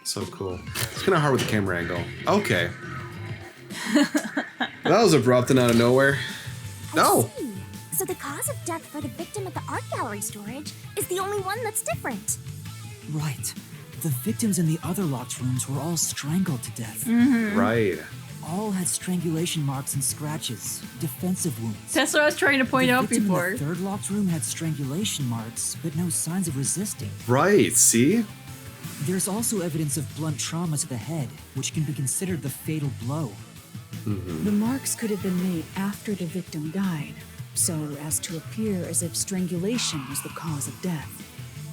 So cool. It's kind of hard with the camera angle. Okay. That was abrupt and out of nowhere. No. I see. So the cause of death for the victim at the art gallery storage is the only one that's different. Right. The victims in the other locked rooms were all strangled to death. Mm-hmm. Right. All had strangulation marks and scratches, defensive wounds. That's what I was trying to point out before. The third locked room had strangulation marks, but no signs of resisting. Right, see? There's also evidence of blunt trauma to the head, which can be considered the fatal blow. The marks could have been made after the victim died, so as to appear as if strangulation was the cause of death.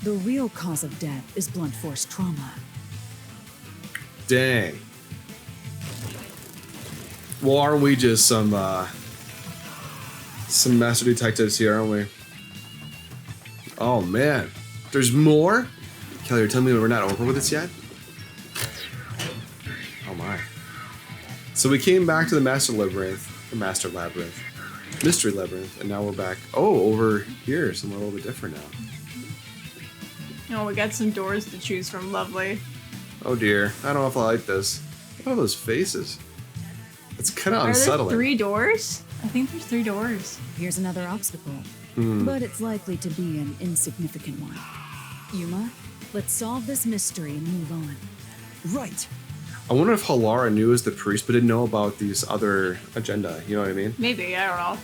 The real cause of death is blunt force trauma. Dang. Well, aren't we just some master detectives here, aren't we? Oh man, there's more? Kelly, you're telling me we're not over with this yet? Oh my. So we came back to the mystery labyrinth, and now we're back. Oh, over here, somewhere a little bit different now. Oh, we got some doors to choose from. Lovely. Oh dear, I don't know if I like this. Look at all those faces. It's kind of Are unsettling. there 3 doors? I think there's 3 doors. Here's another obstacle, Hmm. but it's likely to be an insignificant one. Yuma, let's solve this mystery and move on. Right. I wonder if Halara knew as the priest but didn't know about these other agenda. You know what I mean? Maybe, I don't know.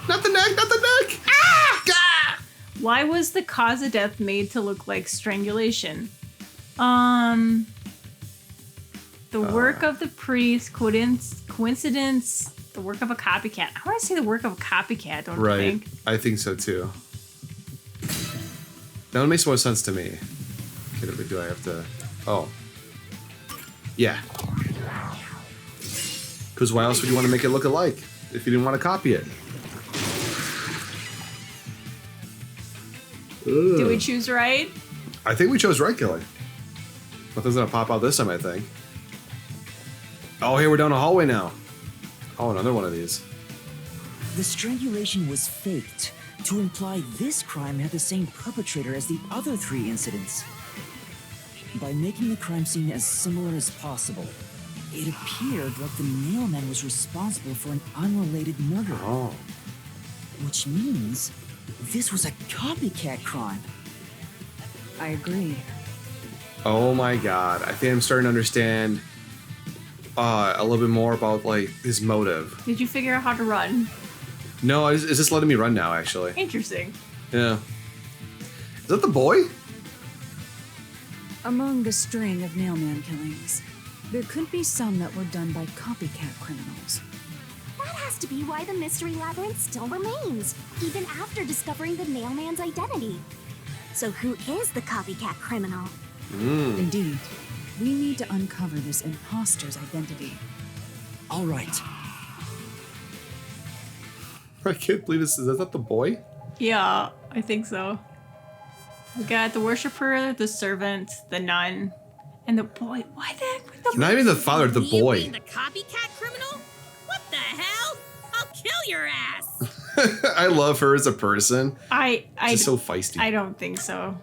Not the neck, not the neck! Ah! Ah! Why was the cause of death made to look like strangulation? The work of the priest, coincidence, the work of a copycat. I want to say the work of a copycat, don't you Right. think? I think so too. That one makes more sense to me. Okay, but do I have to... Oh. Yeah. Because why else would you want to make it look alike if you didn't want to copy it? Do we choose right? I think we chose right, Kelly. Nothing's gonna pop out this time, I think. Oh, hey, we're down a hallway now. Oh, another one of these. The strangulation was faked to imply this crime had the same perpetrator as the other 3 incidents. By making the crime scene as similar as possible, it appeared like the mailman was responsible for an unrelated murder. Oh. Which means this was a copycat crime. I agree. Oh my god. I think I'm starting to understand a little bit more about, like, his motive. Did you figure out how to run? No, it's just letting me run now, actually. Interesting. Yeah. Is that the boy? Among the string of mailman killings, there could be some that were done by copycat criminals. That has to be why the mystery labyrinth still remains, even after discovering the mailman's identity. So who is the copycat criminal? Indeed. We need to uncover this imposter's identity. All right. I can't believe this. Is that the boy? Yeah, I think so. We got the worshiper, the servant, the nun, and the boy. Why the heck? The Not even the father, the You boy. mean the copycat criminal? What the hell? I'll kill your ass! I love her as a person. She's so feisty. I don't think so.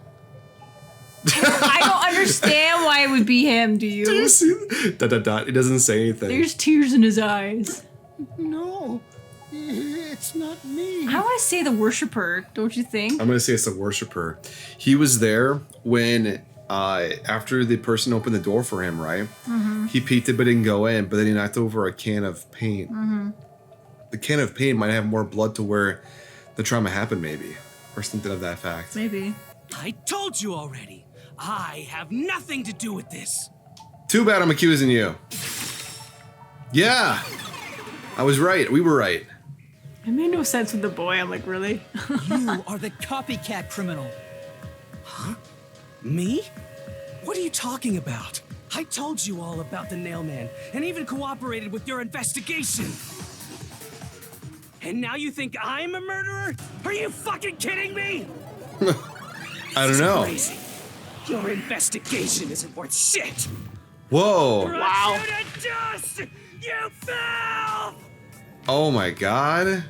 I don't understand why it would be him, do you? Do you see? Dot, dot, dot. It doesn't say anything. There's tears in his eyes. No, it's not me. I want to say the worshiper, don't you think? I'm gonna say it's the worshiper. He was there when after the person opened the door for him, right? Mm-hmm. He peeked it but didn't go in, but then he knocked over a can of paint. Mm-hmm. The can of paint might have more blood to where the trauma happened, maybe. Or something of that fact. Maybe. I told you already. I have nothing to do with this. Too bad I'm accusing you. Yeah. I was right. We were right. It made no sense with the boy. I'm like, really? You are the copycat criminal. Huh? Me? What are you talking about? I told you all about the nailman and even cooperated with your investigation. And now you think I'm a murderer? Are you fucking kidding me? I don't know. Crazy. Your investigation isn't worth shit. Whoa. Wow. Dust, you filth! Oh my god.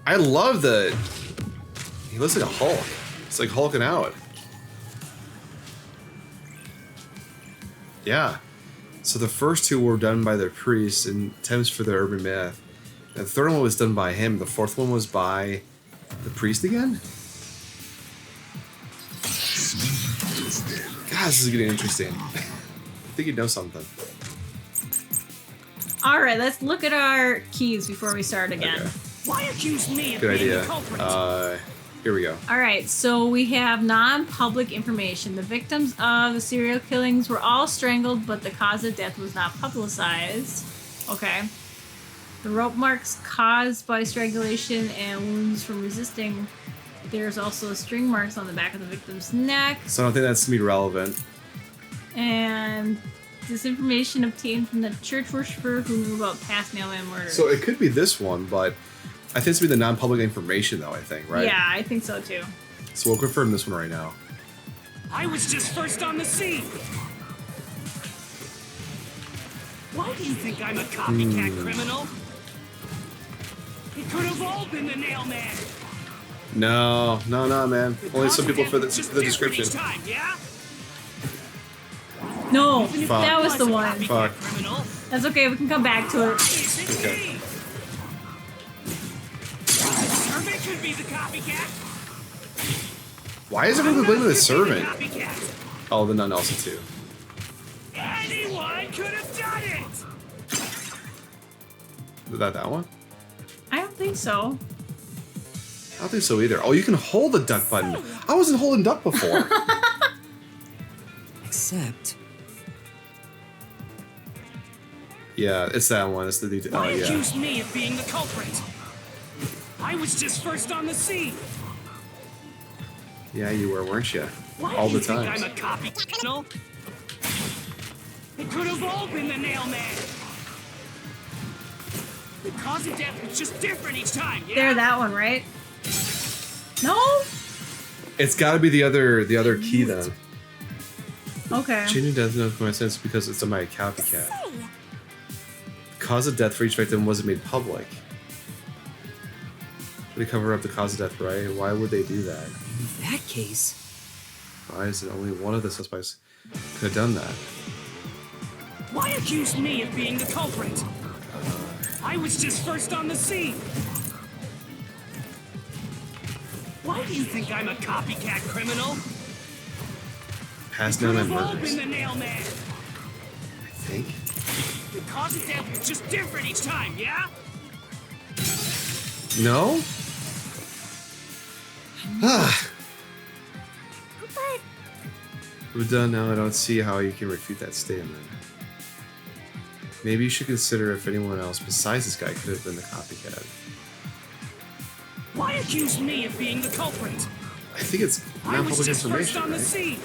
I love the... He looks like a Hulk. It's like hulking out. Yeah. So the first 2 were done by the priest and attempts for the urban myth. And the third one was done by him. The fourth one was by the priest again? God, this is getting interesting. I think you know something. All right, let's look at our keys before we start again. Okay. Why accuse me of Good being idea. the culprit? Here we go. All right, so we have non-public information. The victims of the serial killings were all strangled, but the cause of death was not publicized. Okay. The rope marks caused by strangulation and wounds from resisting. There's also string marks on the back of the victim's neck. So I don't think that's to be relevant. And this information obtained from the church worshiper who knew about past mailman murders. So it could be this one, but I think it's be the non-public information though, I think, right? Yeah, I think so too. So we'll confirm this one right now. I was just first on the scene. Why do you think I'm a copycat criminal? It could have all been the nailman. No, man. Only some people for the description. Time, yeah? No, Fuck. that was the one. Fuck. That's okay, we can come back to it. Okay. Servant could be the copycat. Why is everyone blaming the servant? Copycat. Oh, the nun also too. Anyone could have done it. Is that one? I don't think so. I don't think so either. Oh, you can hold the duck button. I wasn't holding duck before. Except... Yeah, it's that one. It's the detail. Why Oh, yeah. accuse me of being the culprit? I was just first on the scene. Yeah, you were, weren't you? Why All do you the think time. I'm a copy? No. It could have all been the nail man. The cause of death was just different each time. Yeah. There, that one, right? No. It's got to be the other key then. Okay. Changing death doesn't make sense because it's a my copycat. Cause of death for each victim wasn't made public. They cover up the cause of death, right? Why would they do that? In that case, why is it only one of the suspects could have done that? Why accuse me of being the culprit? I was just first on the scene. Why do you think I'm a copycat criminal? Past Could nailman have all murders. been the nail man. I think. The cause of death was just different each time, yeah? No? Ah. We're done now. I don't see how you can refute that statement. Maybe you should consider if anyone else besides this guy could have been the copycat. Why accuse me of being the culprit? I think it's I not was public just first information, on the right? scene.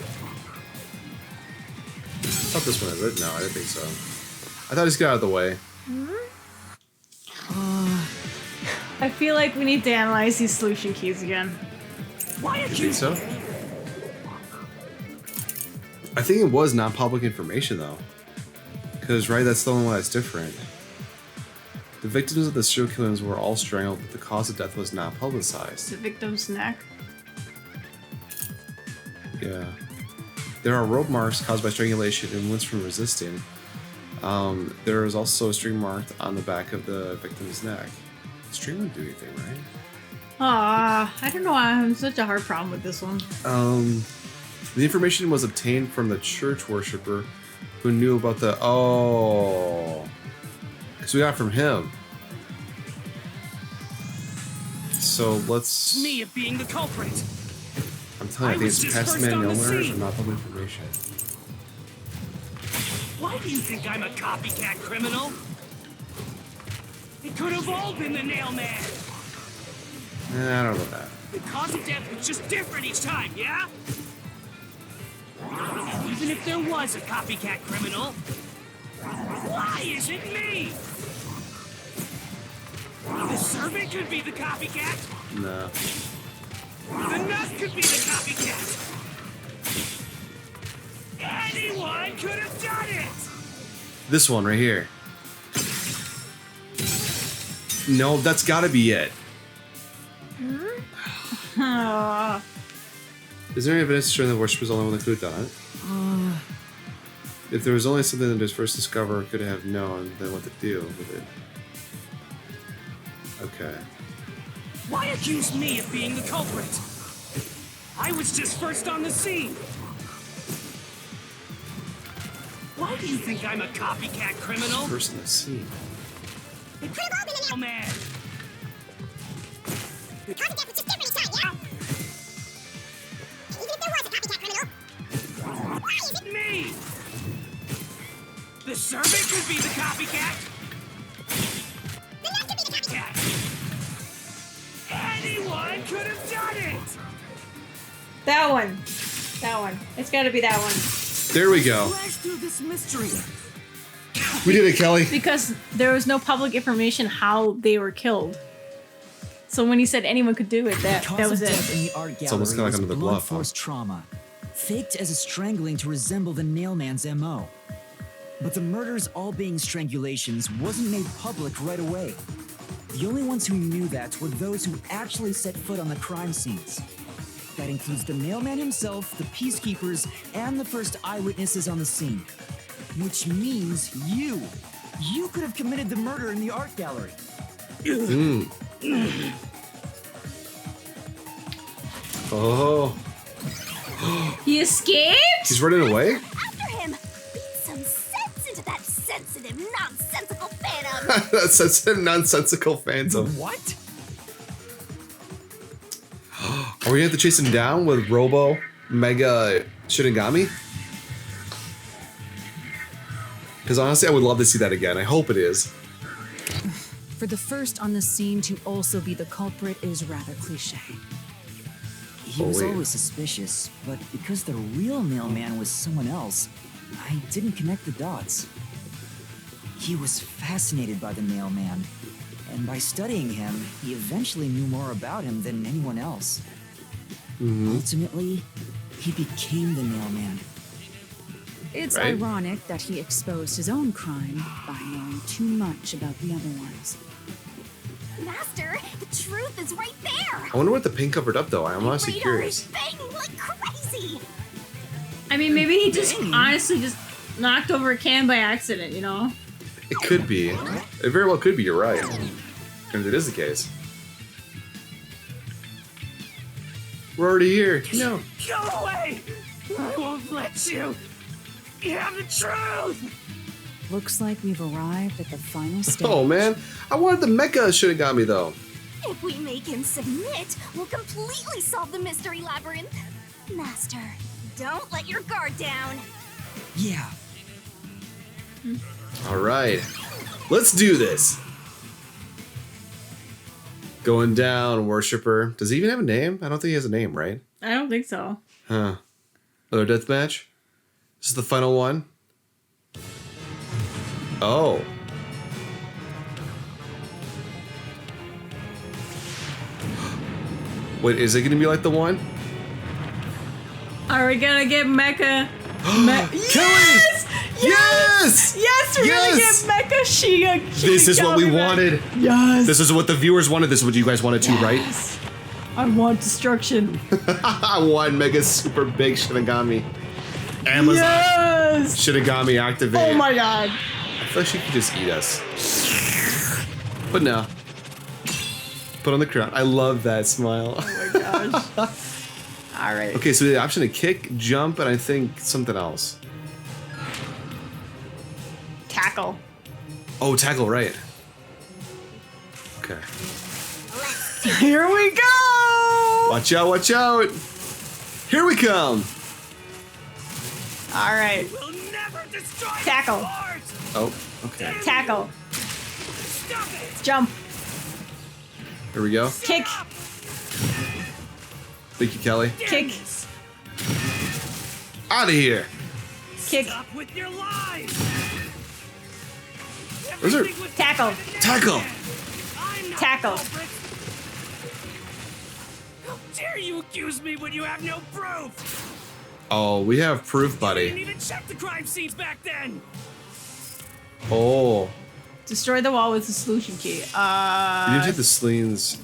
I thought this one is it. No, I didn't think so. I thought he's got out of the way. I feel like we need to analyze these solution keys again. Why You think so? I think it was non-public information though. Because, right, that's the only one that's different. The victims of the serial killings were all strangled, but the cause of death was not publicized. The victim's neck. Yeah. There are rope marks caused by strangulation and wounds from resisting. There is also a string marked on the back of the victim's neck. The string wouldn't do anything, right? I don't know why I'm having such a hard problem with this one. The information was obtained from the church worshiper who knew about the... Oh. Because we got it from him. So let's... Me of being the culprit. I'm telling you, I think it's past man nowhere or not public information. Why do you think I'm a copycat criminal? It could have all been the nail man. I don't know that. The cause of death was just different each time, yeah? Even if there was a copycat criminal, why is it me? The servant could be the copycat. No. The nut could be the copycat. Anyone could have done it. This one right here. No, that's gotta be it. Is there any evidence showing the worship was the only one that could have done it? If there was only something that his first discoverer could have known, then what to do with it? Okay. Why accuse me of being the culprit? I was just first on the scene. Why do you think I'm a copycat criminal? First on the scene. It could have all been a nail man. The cause of death was just different each time, yeah? Even if there was a copycat criminal, why is it me? The servant could be the copycat. The nut could be the copycat. Anyone could have done it. That one. That one. It's gotta be that one. There we go. Flash through this mystery. We did it, Kelly. Because there was no public information how they were killed. So when he said anyone could do it, that was death in it. the art It's almost gallery kinda like was under the glove, huh? blunt force trauma, faked as a strangling to resemble the nailman's MO. But the murders all being strangulations wasn't made public right away. The only ones who knew that were those who actually set foot on the crime scenes. That includes the nailman himself, the peacekeepers, and the first eyewitnesses on the scene. Which means you. You could have committed the murder in the art gallery. Oh. He escaped? He's running away? After him! Beat some sense into that sensitive, nonsensical phantom! That's such a nonsensical phantom. What? Are we gonna have to chase him down with Robo Mega Shinigami? Because honestly, I would love to see that again. I hope it is. For the first on the scene to also be the culprit is rather cliche. He was always suspicious, but because the real mailman was someone else, I didn't connect the dots. He was fascinated by the mailman, and by studying him, he eventually knew more about him than anyone else. Ultimately, he became the mailman. It's ironic that he exposed his own crime by knowing too much about the other ones. Master, the truth is right there. I wonder what the pin covered up, though. I'm honestly curious. Banging like crazy. I mean, maybe he just honestly just knocked over a can by accident, you know? It could be. It very well could be. You're right. And it is the case. We're already here. No. Go away! I won't let you! You have the truth! Looks like we've arrived at the final stage. Oh, man. I wanted the Mecha Shinigami, though. If we make him submit, we'll completely solve the mystery labyrinth. Master, don't let your guard down. Yeah. All right. Let's do this. Going down, Worshipper. Does he even have a name? I don't think he has a name, right? I don't think so. Huh. Another deathmatch? This is the final one? Oh. Wait, is it going to be like the one? Are we gonna get Mecha? Yes! Yes! Yes! We're gonna get Mecha Shinigami. This is what we wanted. Yes! This is what the viewers wanted. This is what you guys wanted too, right? I want destruction. I want Mega Super Big Shinigami. Amazon. Yes! Shinigami activate. Oh my god. I feel like she could just eat us. But no. Put on the crown. I love that smile. Oh my gosh. All right. Okay, so the option to kick, jump, and I think something else. Tackle. Oh, tackle, right. Okay. Here we go! Watch out, watch out! Here we come! All right. We'll never destroy Tackle. Oh, okay. Tackle. Jump. Here we go. Kick. Thank you, Kelly. Kick. Out of here! Kick. Stop with your lies! Where's her? Tackle. Tackle! Tackle. How dare you accuse me when you have no proof? Oh, we have proof, You buddy. didn't even check the crime scenes back then! Oh. Destroy the wall with the solution key. You didn't take the sleens.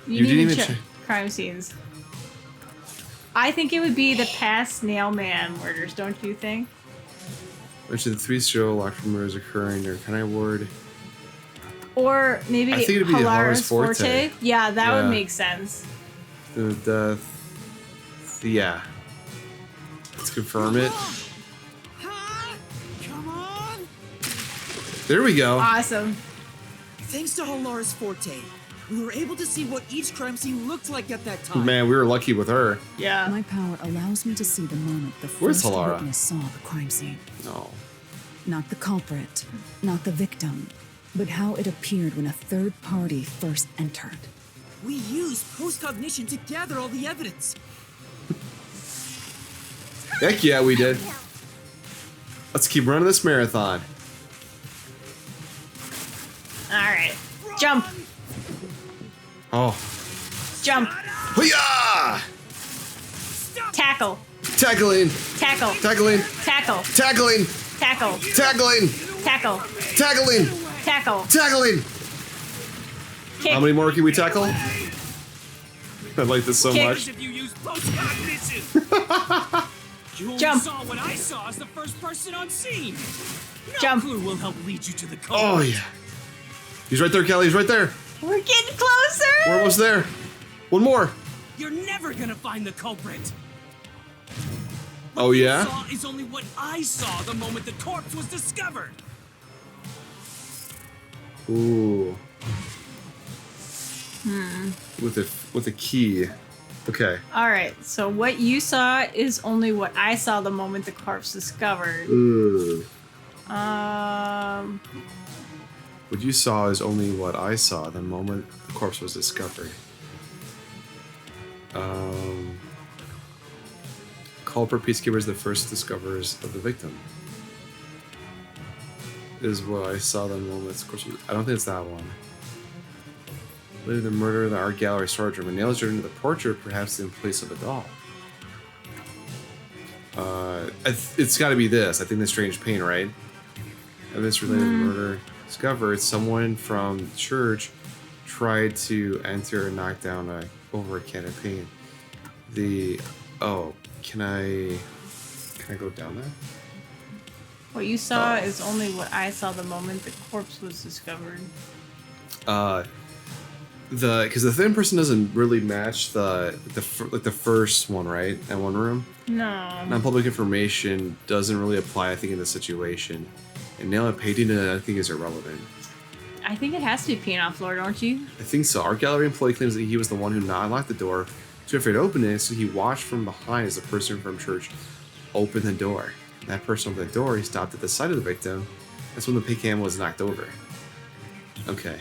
You didn't even check check. crime scenes. I think it would be the past Snail Man murders, don't you think? Which of the three serial locked murders occurring near Kanai Ward? Or maybe I think it'd be the Hilarious Hilarious Forte. Yeah, that Yeah. would make sense. The yeah. Let's confirm it. Come on! There we go. Awesome. Thanks to Hilarious Forte, we were able to see what each crime scene looked like at that time. Man, we were lucky with her. Yeah. My power allows me to see the moment the Where's first Hilara? witness saw the crime scene. No. Not the culprit, not the victim, but how it appeared when a third party first entered. We used post-cognition to gather all the evidence. Heck yeah, we did. Let's keep running this marathon. All right. Jump. Oh. Jump. Hoo-yah! Tackle. Tackling. Tackle. Tackling. Tackle. Tackling. Tackle. Tackling. Tackle. Tackling. Tackle. Tackling. Kick. How many more can we tackle? I like this so Kick. much. If you use post-cognition! You only Jump. saw what I saw as the first person on scene! No Jump. clue will help lead you to the culprit. Oh yeah. He's right there, Kelly. He's right there. We're getting closer. We're almost there. One more. You're never gonna find the culprit! Oh yeah? Saw is only what I saw the moment the corpse was discovered! Ooh. With a key. Okay. All right. So what you saw is only what I saw the moment the corpse discovered. Ooh. What you saw is only what I saw the moment the corpse was discovered. Culprit Peacekeeper is the first discoverers of the victim. Is what I saw the moment the corpse was... I don't think it's that one. Later, the murder of the art gallery storage room and nails driven into the portrait, perhaps in place of a doll. It's got to be this. I think the strange pain, right? Evidence related to murder discovered. Someone from church tried to enter and knock down over a can of paint. Can I go down there? What you saw is only what I saw the moment the corpse was discovered. Because the thin person doesn't really match the first one, right? That one room. No. Non-public information doesn't really apply, I think, in this situation. And nail and painting, I think, is irrelevant. I think it has to be peeing on floor, don't you? I think so. Art gallery employee claims that he was the one who not unlocked the door, too afraid to open it, so he watched from behind as the person from church opened the door. And that person opened the door. He stopped at the side of the victim. That's when the paint can was knocked over. Okay.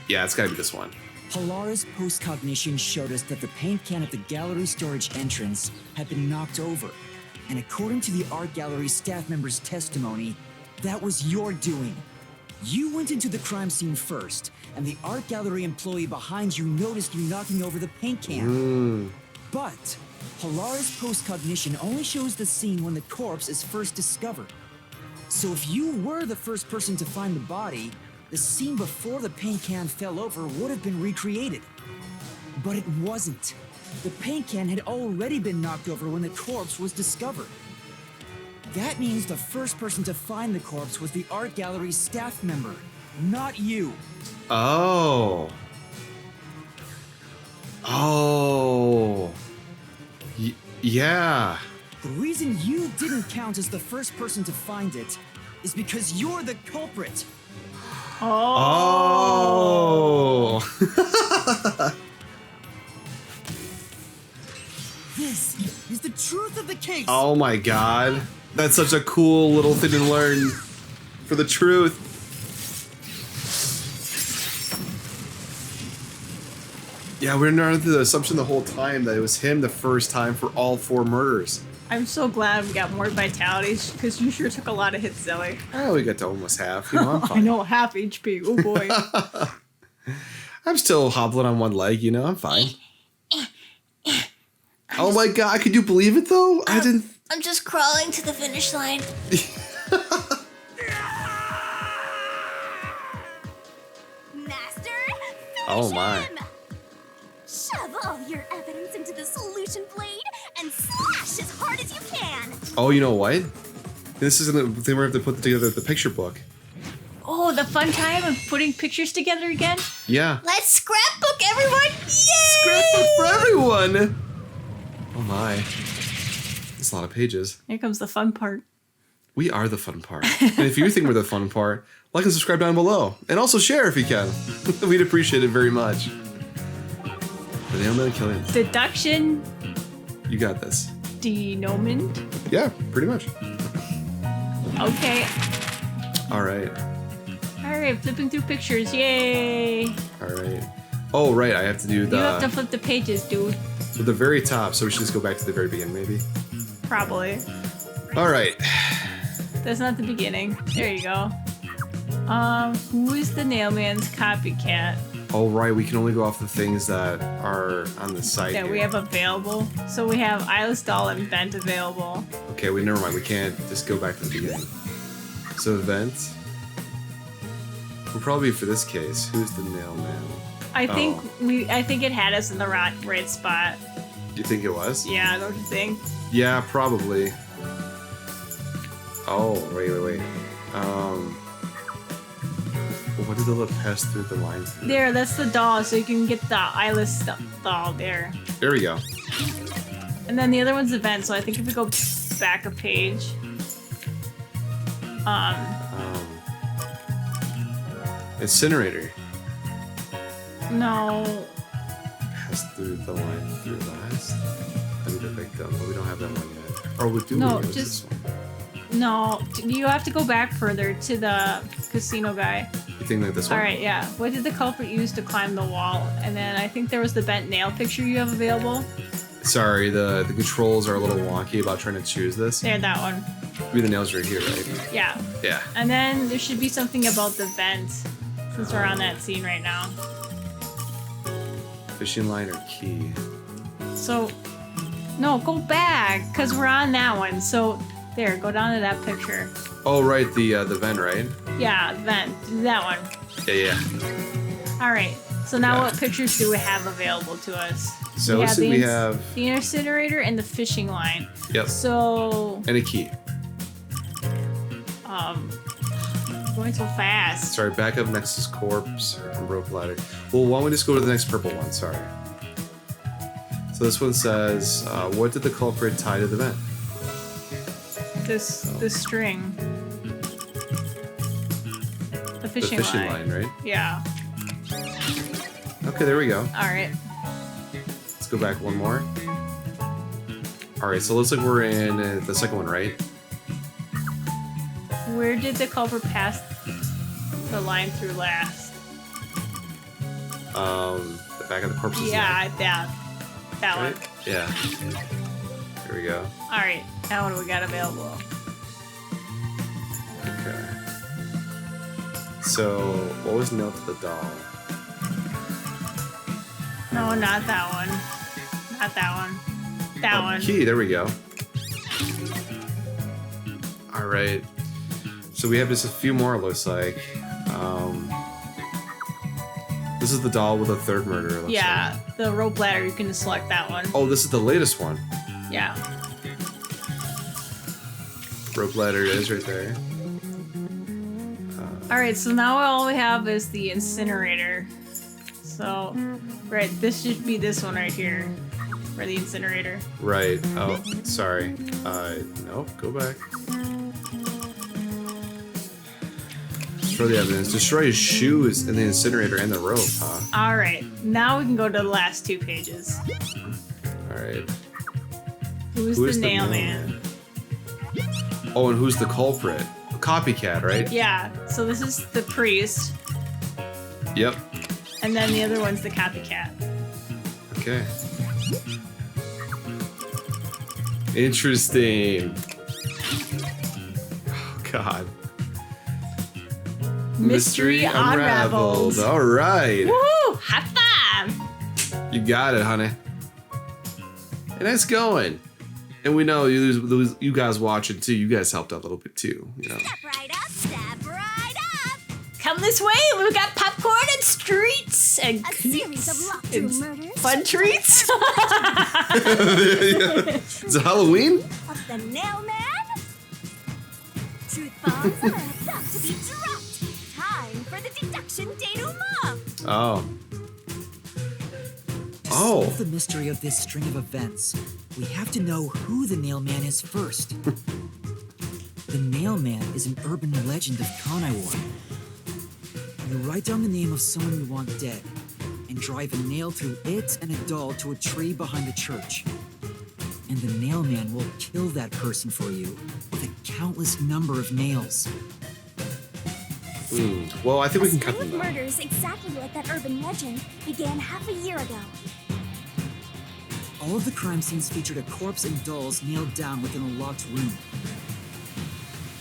Yeah, it's gotta be this one. Halara's post-cognition showed us that the paint can at the gallery storage entrance had been knocked over. And according to the art gallery staff member's testimony, that was your doing. You went into the crime scene first, and the art gallery employee behind you noticed you knocking over the paint can. But Halara's post-cognition only shows the scene when the corpse is first discovered. So if you were the first person to find the body, the scene before the paint can fell over would have been recreated. But it wasn't. The paint can had already been knocked over when the corpse was discovered. That means the first person to find the corpse was the art gallery's staff member, not you. Oh. Yeah. The reason you didn't count as the first person to find it is because you're the culprit. Oh. This is the truth of the case. Oh my god. That's such a cool little thing to learn for the truth. Yeah, we're under the assumption the whole time that it was him the first time for all 4 murders. I'm so glad we got more vitalities because you sure took a lot of hits, Zelly. Oh, we got to almost half. You know, I'm fine. I know, half HP. Oh boy. I'm still hobbling on one leg, you know, I'm fine. Oh my god, could you believe it though? I didn't. I'm just crawling to the finish line. Master, Oh my. shove all your evidence into the solution blade and slash as hard as you can. Oh, you know what? This is the thing we have to put together the picture book. Oh, the fun time of putting pictures together again? Yeah. Let's scrapbook, everyone! Yay! Scrapbook for everyone! Oh my. That's a lot of pages. Here comes the fun part. We are the fun part. And if you think we're the fun part, like and subscribe down below. And also share if you can. We'd appreciate it very much. The nailman killing. Deduction. You got this. Denouement. Yeah, pretty much. Okay. Alright. Alright, flipping through pictures. Yay! Alright. Oh, right, I have to do the... You have to flip the pages, dude. At the very top, so we should just go back to the very beginning, maybe? Probably. Alright. That's not the beginning. There you go. Who is the nailman's copycat? Oh, right, we can only go off the things that are on the site That here. we have available. So we have Eyeless Doll and Vent available. Okay, never mind, we can't just go back to the beginning. So, event. Will probably be for this case. Who's the nailman? I think it had us in the right spot. Do you think it was? Yeah, don't you think? Yeah, probably. Oh, wait. What did the look pass through the lines? There, that's the doll, so you can get the eyeless doll there. There we go. And then the other one's the vent, so I think if we go back a page. Incinerator. No. Pass through the line through last. I need a victim, but we don't have that one yet. Or we do. No, this just one. no. You have to go back further to the casino guy. The Anything like this one? All right, yeah. What did the culprit use to climb the wall? And then I think there was the bent nail picture you have available. Sorry, the controls are a little wonky about trying to choose this. There, that one. Maybe the nails right here, right? Yeah. Yeah. And then there should be something about the vent, since we're on that scene right now. Fishing line or key? So, no, go back, because we're on that one. So, there, go down to that picture. Oh, right, the vent, right? Yeah, vent. Do that one. Yeah. All right. So now Yeah. what pictures do we have available to us? So let's see, we have the incinerator and the fishing line. Yep. So, And a key. going so fast. Sorry, backup Nexus corpse and rope ladder. Well, why don't we just go to the next purple one? Sorry. So this one says, what did the culprit tie to the vent? This string. The fishing line, right? Yeah. Okay, there we go. All right. Let's go back one more. All right, so it looks like we're in the second one, right? Where did the culprit pass the line through last? The back of the corpse's Yeah, neck, that right? one. Yeah. Here we go. All right. Now what do we got available? Okay. So, what was nailed to the doll? No, not that one. Not that one. That one. Key, there we go. All right. So we have just a few more, it looks like. This is the doll with a third murder. It looks Yeah, like. the rope ladder. You can select that one. Oh, this is the latest one. Yeah. Rope ladder it is right there. All right. So now all we have is the incinerator. So, right, this should be this one right here, for the incinerator. Right. Oh, sorry. Nope. Go back. Destroy the evidence. Destroy his shoes in the incinerator and the rope, huh? All right. Now we can go to the last two pages. All right. Who's Who the is the nail nailman? man? Oh, and who's the culprit? Copycat, right? Yeah. So this is the priest, Yep. and then the other one's the copycat. Okay. Interesting. Oh, God. Mystery unraveled. All right. Woo! High five! You got it, honey. And that's going. And we know you guys watching too. You guys helped out a little bit too. You know. Step right up, step right up. Come this way. We've got popcorn and streets and A series of locked room murders. fun treats. Is it Halloween? Of the nail man. Truth bombs are about to be dropped. Time for the deduction denouement. Oh. To solve the mystery of this string of events, we have to know who the Nail Man is first. The Nail Man is an urban legend of Kanai Ward. You write down the name of someone you want dead, and drive a nail through it and a doll to a tree behind the church. And the Nail Man will kill that person for you with a countless number of nails. Well, I think we can A cut string them of down. murders exactly like that urban legend began half a year ago. All of the crime scenes featured a corpse and dolls nailed down within a locked room.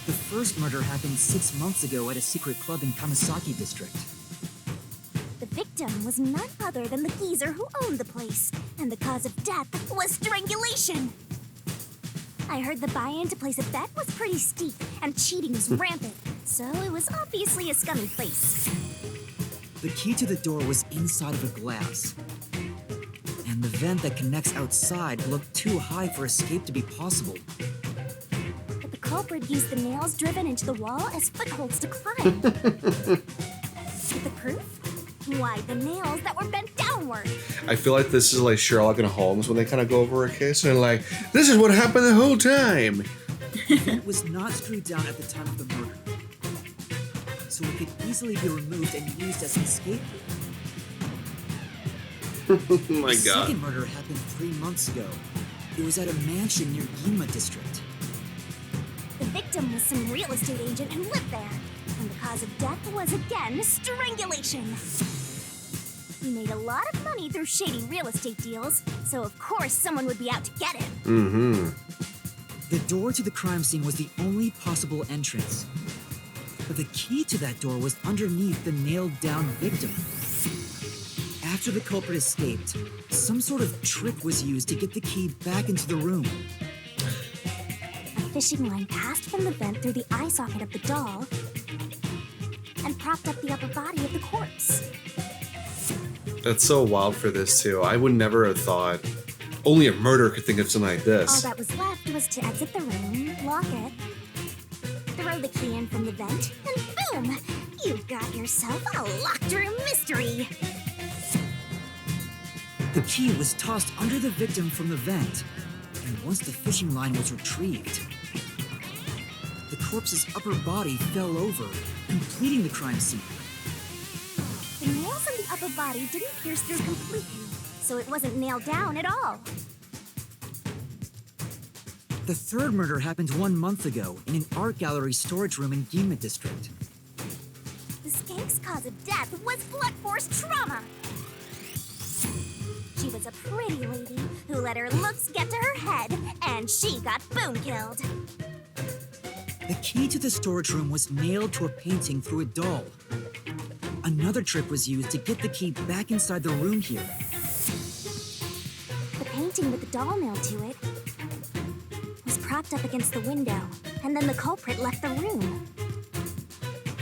The first murder happened 6 months ago at a secret club in Kamasaki district. The victim was none other than the geezer who owned the place, and the cause of death was strangulation. I heard the buy-in to place a bet was pretty steep, and cheating was rampant, so it was obviously a scummy place. The key to the door was inside of a glass. And the vent that connects outside looked too high for escape to be possible. But the culprit used the nails driven into the wall as footholds to climb. With the proof? Why, the nails that were bent downward. I feel like this is like Sherlock and Holmes when they kind of go over a case and they're like, this is what happened the whole time. The vent was not screwed down at the time of the murder. So it could easily be removed and used as an escape route. Oh my The God. second murder happened 3 months ago. It was at a mansion near Yuma district. The victim was some real estate agent who lived there, and And the cause of death was again strangulation. He made a lot of money through shady real estate deals, so of course someone would be out to get him. Mm-hmm. The door to the crime scene was the only possible entrance. But the key to that door was underneath the nailed-down victim. After the culprit escaped, some sort of trick was used to get the key back into the room. A fishing line passed from the vent through the eye socket of the doll and propped up the upper body of the corpse. That's so wild for this, too. I would never have thought only a murderer could think of something like this. All that was left was to exit the room, lock it, throw the key in from the vent, and boom! You've got yourself a locked room mystery. The key was tossed under the victim from the vent, and once the fishing line was retrieved, the corpse's upper body fell over, completing the crime scene. The nails in the upper body didn't pierce through completely, so it wasn't nailed down at all. The third murder happened 1 month ago in an art gallery storage room in Yuma district. The skank's cause of death was blunt force trauma. She was a pretty lady who let her looks get to her head, and she got boom killed. The key to the storage room was nailed to a painting through a doll. Another trick was used to get the key back inside the room here. The painting with the doll nailed to it was propped up against the window, and then the culprit left the room.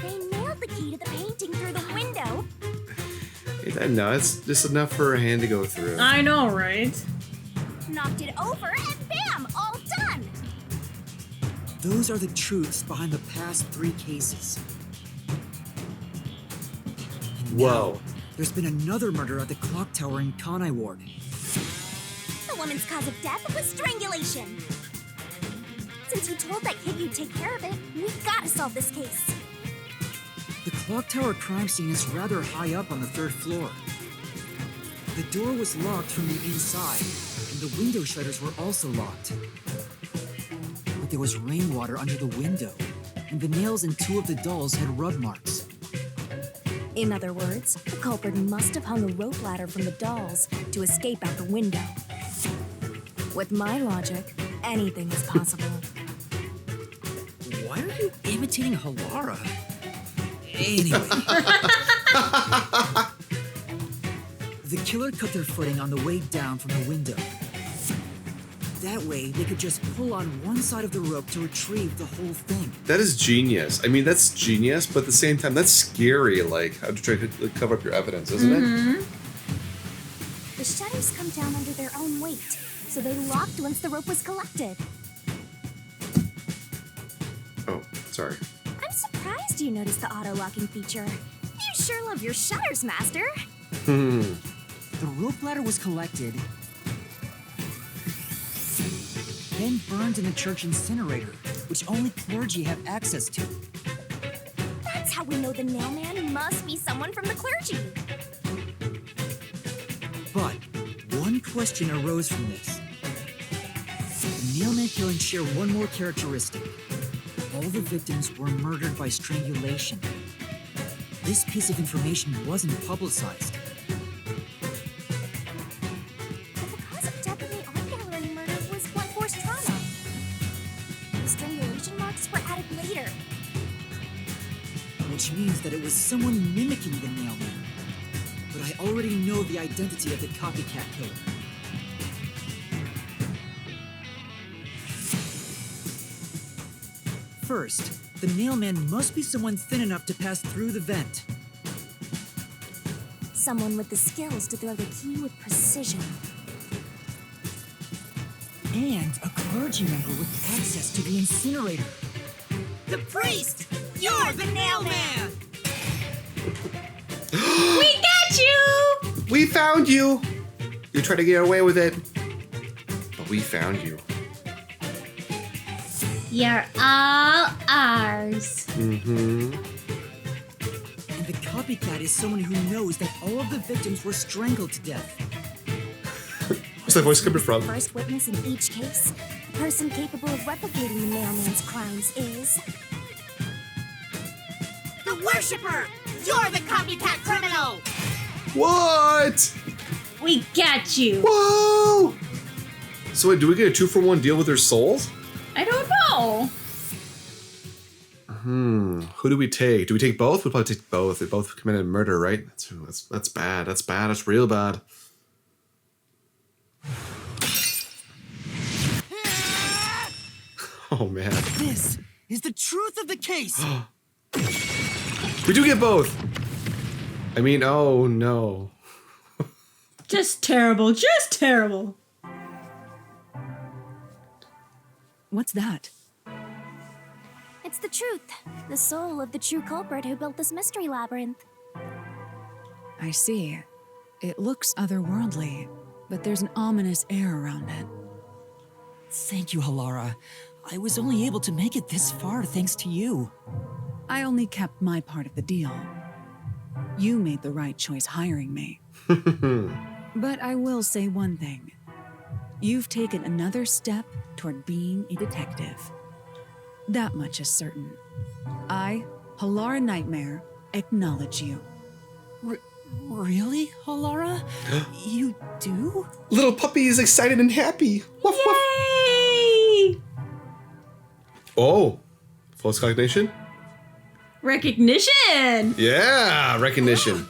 They nailed the key to the painting through the window. No, it's just enough for her hand to go through. I know, right? Knocked it over, and bam! All done! Those are the truths behind the past 3 cases. And Whoa. now, there's been another murder at the clock tower in Kanai Ward. The woman's cause of death was strangulation. Since you told that kid you'd take care of it, we gotta solve this case. The clock tower crime scene is rather high up on the 3rd floor. The door was locked from the inside, and the window shutters were also locked. But there was rainwater under the window, and the nails in 2 of the dolls had rub marks. In other words, the culprit must have hung a rope ladder from the dolls to escape out the window. With my logic, anything is possible. Why are you imitating Halara? Anyway. The killer cut their footing on the way down from the window. That way, they could just pull on one side of the rope to retrieve the whole thing. That is genius. I mean, that's genius, but at the same time, that's scary. Like, how to try to cover up your evidence, isn't it? The shutters come down under their own weight, so they locked once the rope was collected. Oh, sorry. I'm surprised you noticed the auto-locking feature. You sure love your shutters, Master. The rope ladder was collected, then burned in the church incinerator, which only clergy have access to. That's how we know the nailman must be someone from the clergy. But one question arose from this. The nailman killings share one more characteristic. All the victims were murdered by strangulation. This piece of information wasn't publicized. But the cause of death in the art gallery murder was blunt force trauma. The strangulation marks were added later. Which means that it was someone mimicking the nailman. But I already know the identity of the copycat killer. First, the nailman must be someone thin enough to pass through the vent. Someone with the skills to throw the key with precision. And a clergy member with access to the incinerator. The priest! You're the nailman! We got you! We found you! You tried to get away with it, but we found you. You're all ours. Mm-hmm. And the copycat is someone who knows that all of the victims were strangled to death. Where's that voice coming from? First witness in each case, the person capable of replicating the mailman's crimes is Worshipper! You're the copycat criminal! What? We got you. Whoa! So wait, do we get a 2-for-1 deal with their souls? I don't know. Who do we take? Do we take both? We'll probably take both. They both committed murder, right? That's bad. That's bad. That's real bad. Oh man. This is the truth of the case. We do get both. I mean, oh no. Just terrible. Just terrible. What's that? It's the truth. The soul of the true culprit who built this mystery labyrinth. I see. It looks otherworldly, but there's an ominous air around it. Thank you, Halara. I was only able to make it this far thanks to you. I only kept my part of the deal. You made the right choice hiring me. But I will say one thing. You've taken another step toward being a detective. That much is certain. I, Halara Nightmare, acknowledge you. Really, Halara? You do? Little puppy is excited and happy. Woof, woof. Yay! Oh, false cognition? Recognition! Yeah, recognition.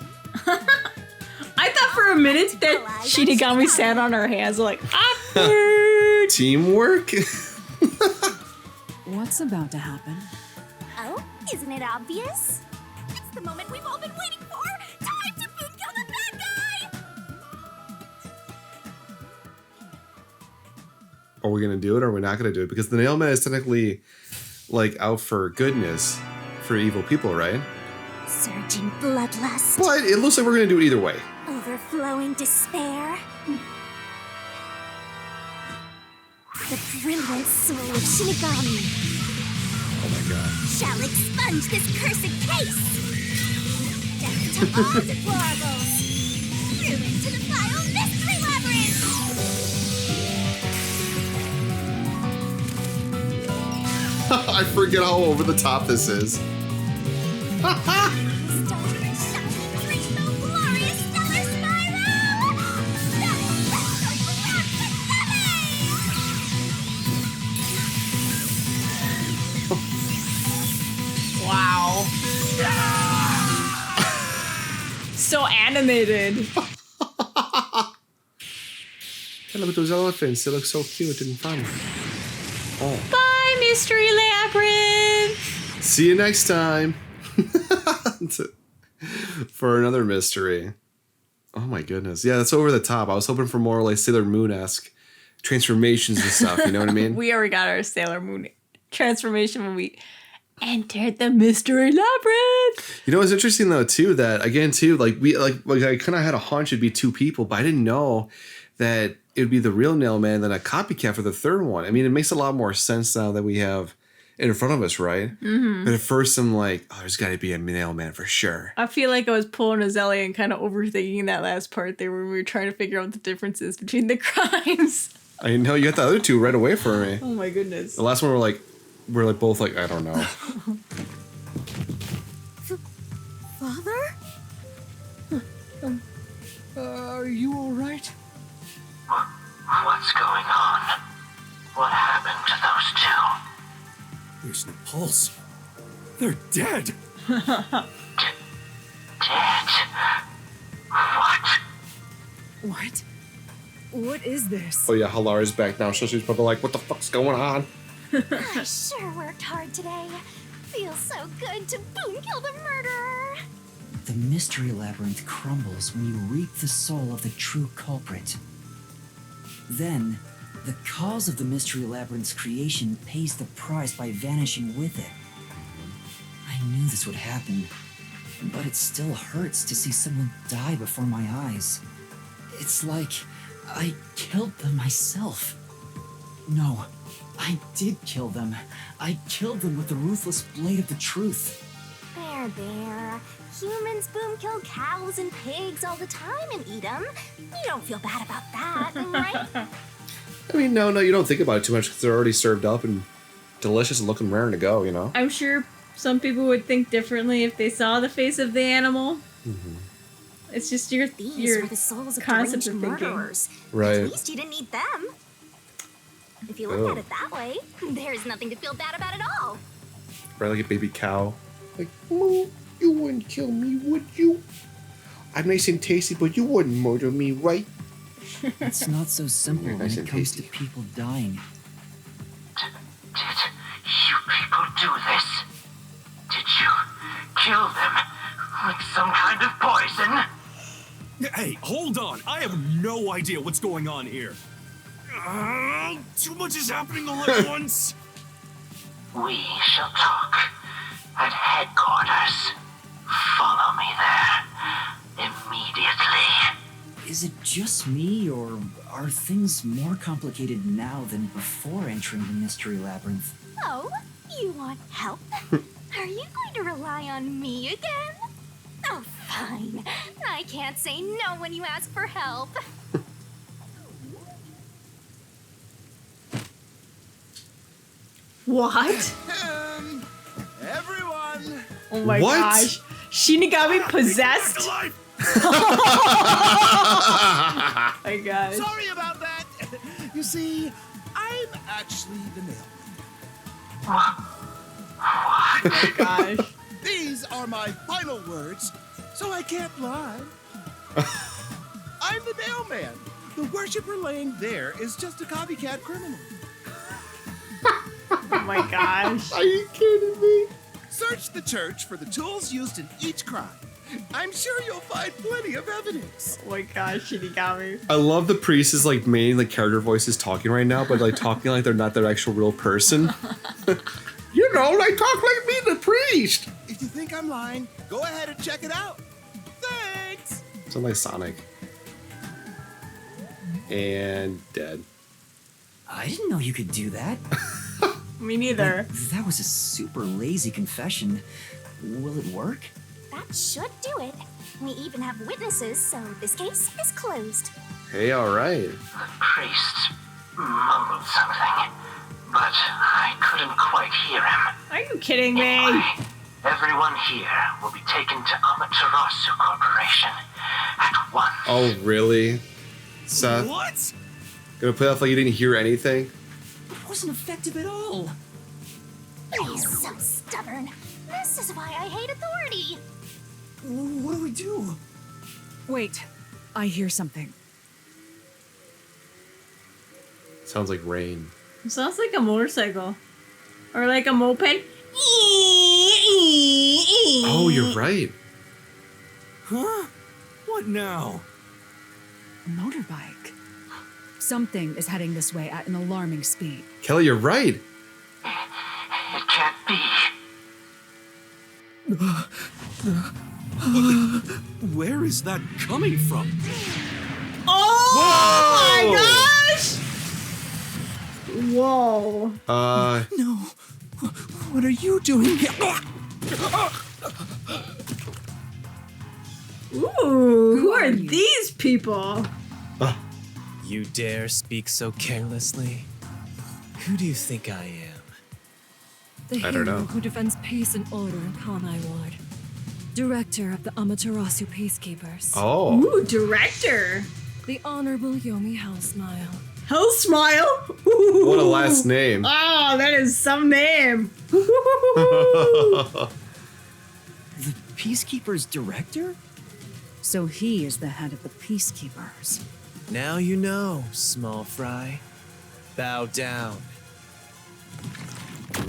I thought for a minute that Shinigami sat on her hands like, awkward! Teamwork? What's about to happen? Oh, isn't it obvious? It's the moment we've all been waiting for! Time to boom kill the bad guy! Are we gonna do it or are we not gonna do it? Because the Nailman is technically like out for goodness for evil people, right? Surging bloodlust. But it looks like we're gonna do it either way. Overflowing despair. The brilliant soul of Shinigami Oh my god. shall expunge this cursed case. Death to all deplorables. Ruin to the vile mystery labyrinth. I forget how over the top this is. Wow. So animated. Look at those elephants. They look so cute and fun. Oh. Bye, Mystery Labyrinth. See you next time. For another mystery. Oh my goodness. Yeah, that's over the top. I was hoping for more like Sailor Moon-esque transformations and stuff. You know what I mean? We already got our Sailor Moon transformation when we entered the Mystery Labyrinth. You know, it's interesting though too that again too like I kind of had a hunch it'd be two people, but I didn't know that it would be the real Nailman than a copycat for the third one. I mean, it makes a lot more sense now that we have it in front of us, right? Mm-hmm. But at first, I'm like, oh, there's got to be a Nailman for sure. I feel like I was pulling a Zelly and kind of overthinking that last part there where we were trying to figure out the differences between the crimes. I know you got the other two right away for me. Oh my goodness. The last one we're like both like, I don't know. Father? Are you all right? What's going on? What happened to those two? There's no pulse. They're dead. Dead? What? What? What is this? Oh yeah, Halara's back now, so she's probably like, what the fuck's going on? I sure worked hard today. Feels so good to boom kill the murderer. The mystery labyrinth crumbles when you reap the soul of the true culprit. Then, the cause of the mystery labyrinth's creation pays the price by vanishing with it. I knew this would happen, but it still hurts to see someone die before my eyes. It's like I killed them myself. No, I did kill them. I killed them with the ruthless blade of the truth. There. Humans boom kill cows and pigs all the time and eat them. You don't feel bad about that, right? I mean, no, you don't think about it too much because they're already served up and delicious and looking raring to go, you know? I'm sure Some people would think differently if they saw the face of the animal. Mm-hmm. It's just your These were the souls of concept deranged of thinking. murderers. Right. At least you didn't eat them. If you look Oh. at it that way, there's nothing to feel bad about at all. Right, like a baby cow. Like, Moo, you wouldn't kill me, would you? I'm nice and tasty, but you wouldn't murder me, right? It's not so simple You're when nice it and comes to tasty. people dying. You people do this? Did you kill them with some kind of poison? Hey, hold on. I have no idea what's going on here. Too much is happening all at once. We shall talk at headquarters. Follow me there immediately. Is it just me, or are things more complicated now than before entering the mystery labyrinth? Oh, you want help? Are you going to rely on me again? Oh, fine. I can't say no when you ask for help. What? Everyone! Oh my What? gosh. Shinigami possessed? My gosh. Sorry about that. You see, I'm actually the mailman. Oh my gosh. These are my final words, so I can't lie. I'm the mailman. The worshiper laying there is just a copycat criminal. Oh my gosh. Are you kidding me? Search the church for the tools used in each crime. I'm sure you'll find plenty of evidence. Oh my gosh, Shinigami. I love the priest's like main like character voices talking right now, but like talking like they're not their actual real person. You know, they talk like me, the priest. If you think I'm lying, go ahead and check it out. Thanks. Sound like Sonic. And dead. I didn't know you could do that. Me neither. That was a super lazy confession. Will it work? That should do it. We even have witnesses, so this case is closed. Hey, alright. The priest mumbled something, but I couldn't quite hear him. Are you kidding me? Anyway, everyone here will be taken to Amaterasu Corporation at once. Oh, really? Seth? What? Gonna play off like you didn't hear anything? It wasn't effective at all. He's so stubborn. This is why I hate authority. What do we do? Wait, I hear something. Sounds like rain. It sounds like a motorcycle. Or like a moped. Oh, you're right. Huh? What now? A motorbike. Something is heading this way at an alarming speed. Kelly, you're right. It can't be. Where is that coming from? Oh my gosh! Whoa. No. What are you doing here? Ooh, who are these people? You dare speak so carelessly? Who do you think I am? The I don't hero know. who defends peace and order in Kanai Ward. Director of the Amaterasu Peacekeepers. Oh. Ooh, director. The Honorable Yomi Hellsmile. Hell Smile. What a last name. Oh, that is some name. The Peacekeepers director? So he is the head of the Peacekeepers. Now you know, small fry. Bow down.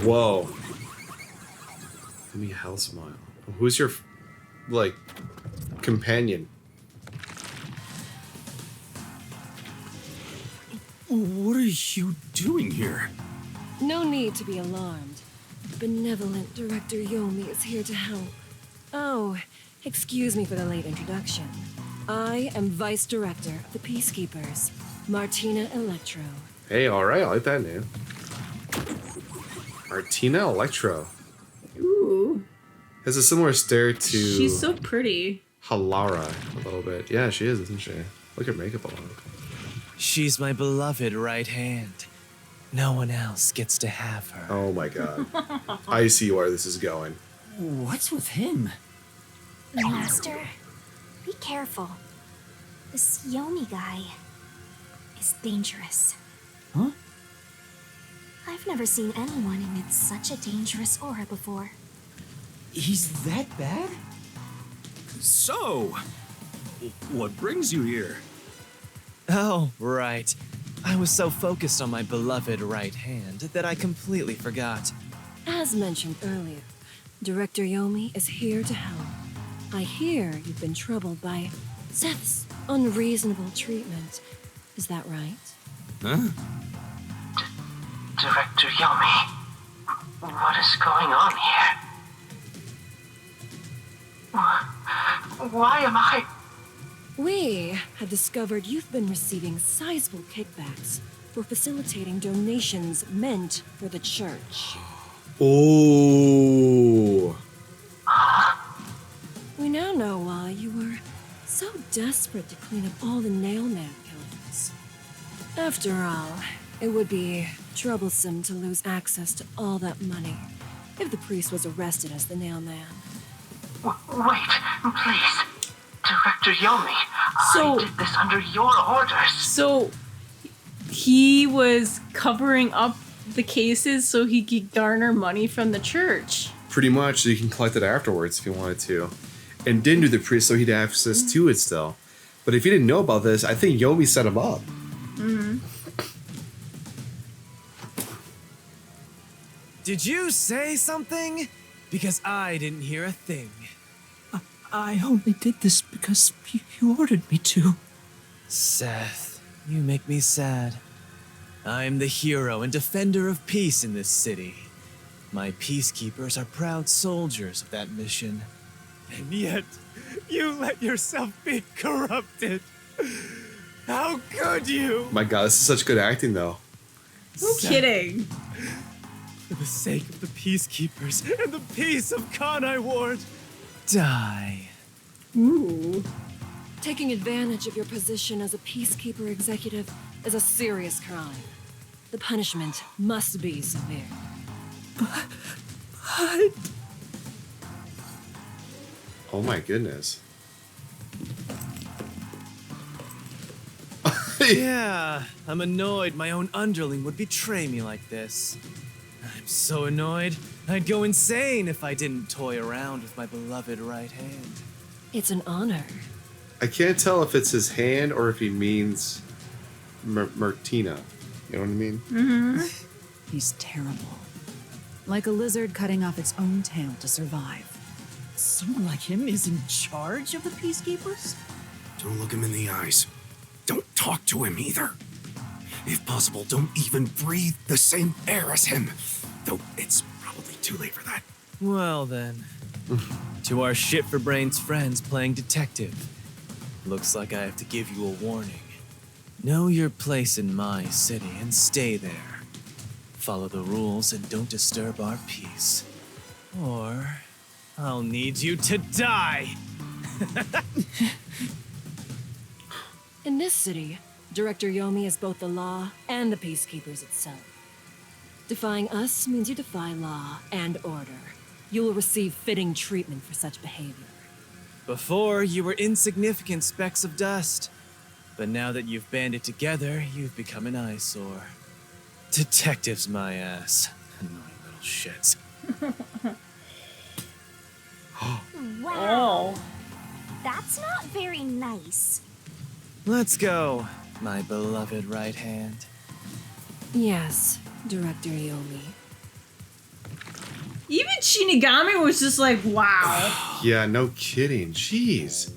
Whoa. Give me a hell smile. Who's your, like, companion? What are you doing here? No need to be alarmed. Benevolent Director Yomi is here to help. Oh, excuse me for the late introduction. I am Vice Director of the Peacekeepers, Martina Electro. Hey, alright, I like that name. Martina Electro. Ooh. Has a similar stare to She's so pretty. Halara a little bit. Yeah, she is, isn't she? Look at her makeup alone. She's my beloved right hand. No one else gets to have her. Oh my god. I see where this is going. What's with him? Master, be careful. This Yomi guy is dangerous. Huh? I've never seen anyone emit such a dangerous aura before. He's that bad? So, what brings you here? Oh, right. I was so focused on my beloved right hand that I completely forgot. As mentioned earlier, Director Yomi is here to help. I hear you've been troubled by Seth's unreasonable treatment. Is that right? Huh? Director Yomi, what is going on here? Why am I... We have discovered you've been receiving sizable kickbacks for facilitating donations meant for the church. Oh. We now know why you were so desperate to clean up all the Nailman killings. After all, it would be troublesome to lose access to all that money if the priest was arrested as the Nailman. Wait, please. Director Yomi, I did this under your orders. So he was covering up the cases so he could garner money from the church. Pretty much, so you can collect it afterwards if you wanted to. And didn't do the priest so he'd have access to it still. But if you didn't know about this, I think Yomi set him up. Mm-hmm. Did you say something? Because I didn't hear a thing. I only did this because you ordered me to. Seth, you make me sad. I'm the hero and defender of peace in this city. My peacekeepers are proud soldiers of that mission. And yet, you let yourself be corrupted. How could you? My god, this is such good acting though. No kidding. For the sake of the peacekeepers and the peace of Kanai Ward, die. Ooh. Taking advantage of your position as a peacekeeper executive is a serious crime. The punishment must be severe. But... Oh my goodness. Yeah, I'm annoyed my own underling would betray me like this. I'm so annoyed, I'd go insane if I didn't toy around with my beloved right hand. It's an honor. I can't tell if it's his hand or if he means Martina. You know what I mean? Mm-hmm. He's terrible. Like a lizard cutting off its own tail to survive. Someone like him is in charge of the peacekeepers? Don't look him in the eyes. Don't talk to him either. If possible, don't even breathe the same air as him. Though it's probably too late for that. Well then, to our shit-for-brains friends playing detective, looks like I have to give you a warning. Know your place in my city and stay there. Follow the rules and don't disturb our peace. Or I'll need you to die! In this city, Director Yomi is both the law and the peacekeepers itself. Defying us means you defy law and order. You will receive fitting treatment for such behavior. Before, you were insignificant specks of dust. But now that you've banded together, you've become an eyesore. Detectives, my ass. Annoying little shits. Wow. That's not very nice. Let's go, my beloved right hand. Yes, Director Yomi. Even Shinigami was just like, wow. Yeah, no kidding. Jeez.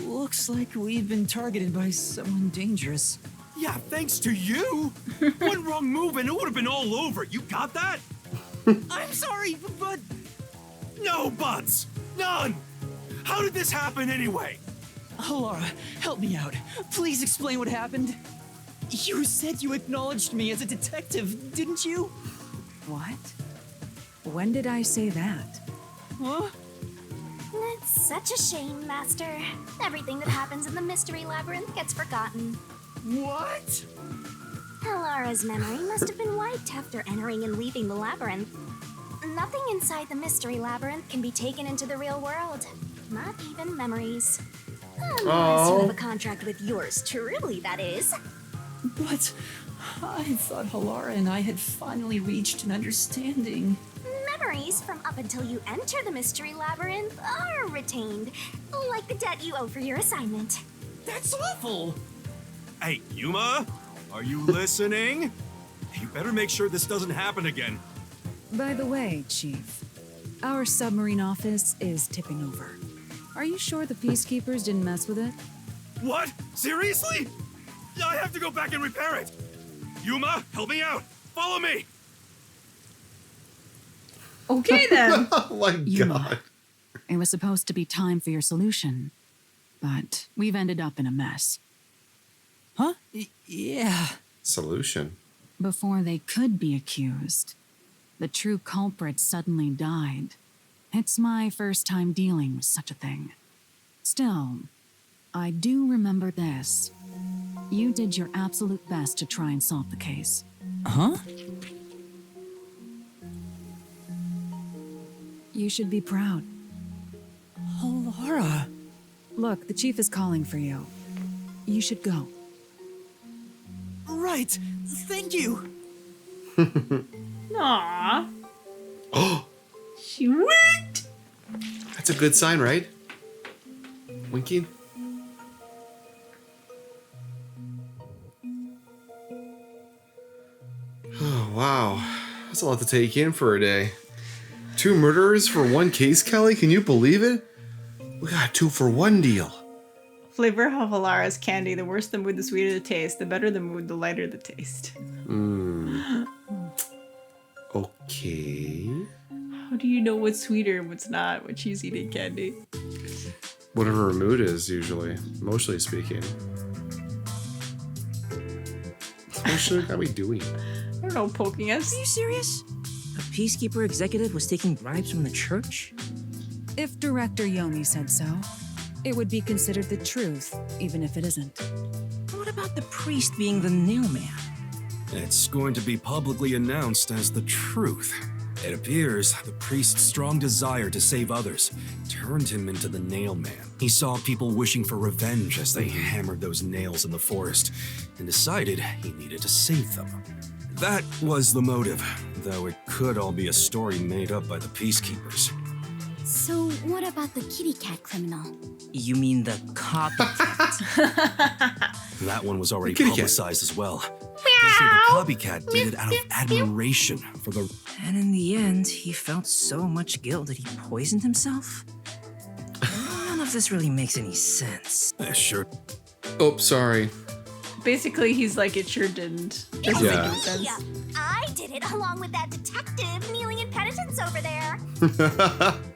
Looks like we've been targeted by someone dangerous. Yeah, thanks to you. One wrong move and it would have been all over. You got that? I'm sorry, but... No buts. None. How did this happen anyway? Laura, help me out. Please explain what happened. You said you acknowledged me as a detective, didn't you? What? When did I say that? Huh? It's such a shame, Master. Everything that happens in the Mystery Labyrinth gets forgotten. What? Halara's memory must have been wiped after entering and leaving the labyrinth. Nothing inside the mystery labyrinth can be taken into the real world. Not even memories. Unless you have a contract with yours truly, that is. But I thought Halara and I had finally reached an understanding. Memories from up until you enter the mystery labyrinth are retained, like the debt you owe for your assignment. That's awful! Hey, Yuma, are you listening? You better make sure this doesn't happen again. By the way, Chief, our submarine office is tipping over. Are you sure the Peacekeepers didn't mess with it? What? Seriously? I have to go back and repair it. Yuma, help me out. Follow me. Okay then. Oh my God. It was supposed to be time for your solution, but we've ended up in a mess. Huh? Yeah. Solution. Before they could be accused, the true culprit suddenly died. It's my first time dealing with such a thing. Still, I do remember this. You did your absolute best to try and solve the case. Huh? You should be proud. Halara. Look, the chief is calling for you. You should go. Right. Thank you. Aww. Oh, She winked. that's a good sign, right? Winking. Oh, wow. That's a lot to take in for a day. 2 murderers for 1 case, Kelly? Can you believe it? We got a 2-for-1 deal. Flavor of Halara's candy. The worse the mood, the sweeter the taste. The better the mood, the lighter the taste. Okay. How do you know what's sweeter and what's not when she's eating candy? Whatever her mood is, usually. Mostly speaking. What's Shinigami doing? I don't know, poking us. Are you serious? A Peacekeeper executive was taking bribes from the church? If Director Yomi said so, it would be considered the truth, even if it isn't. What about the priest being the nail man? It's going to be publicly announced as the truth. It appears the priest's strong desire to save others turned him into the nail man. He saw people wishing for revenge as they hammered those nails in the forest and decided he needed to save them. That was the motive, though it could all be a story made up by the Peacekeepers. So, what about the kitty cat criminal? You mean the copycat? That one was already Kitty cat. publicized as well. They say the copycat did it out of admiration for the... And in the end, he felt so much guilt that he poisoned himself? None of this really makes any sense. Sure. Oh, sorry. Basically, he's like, it sure didn't. Doesn't Yeah. make any sense. Yeah, I did it along with that detective kneeling in penitence over there.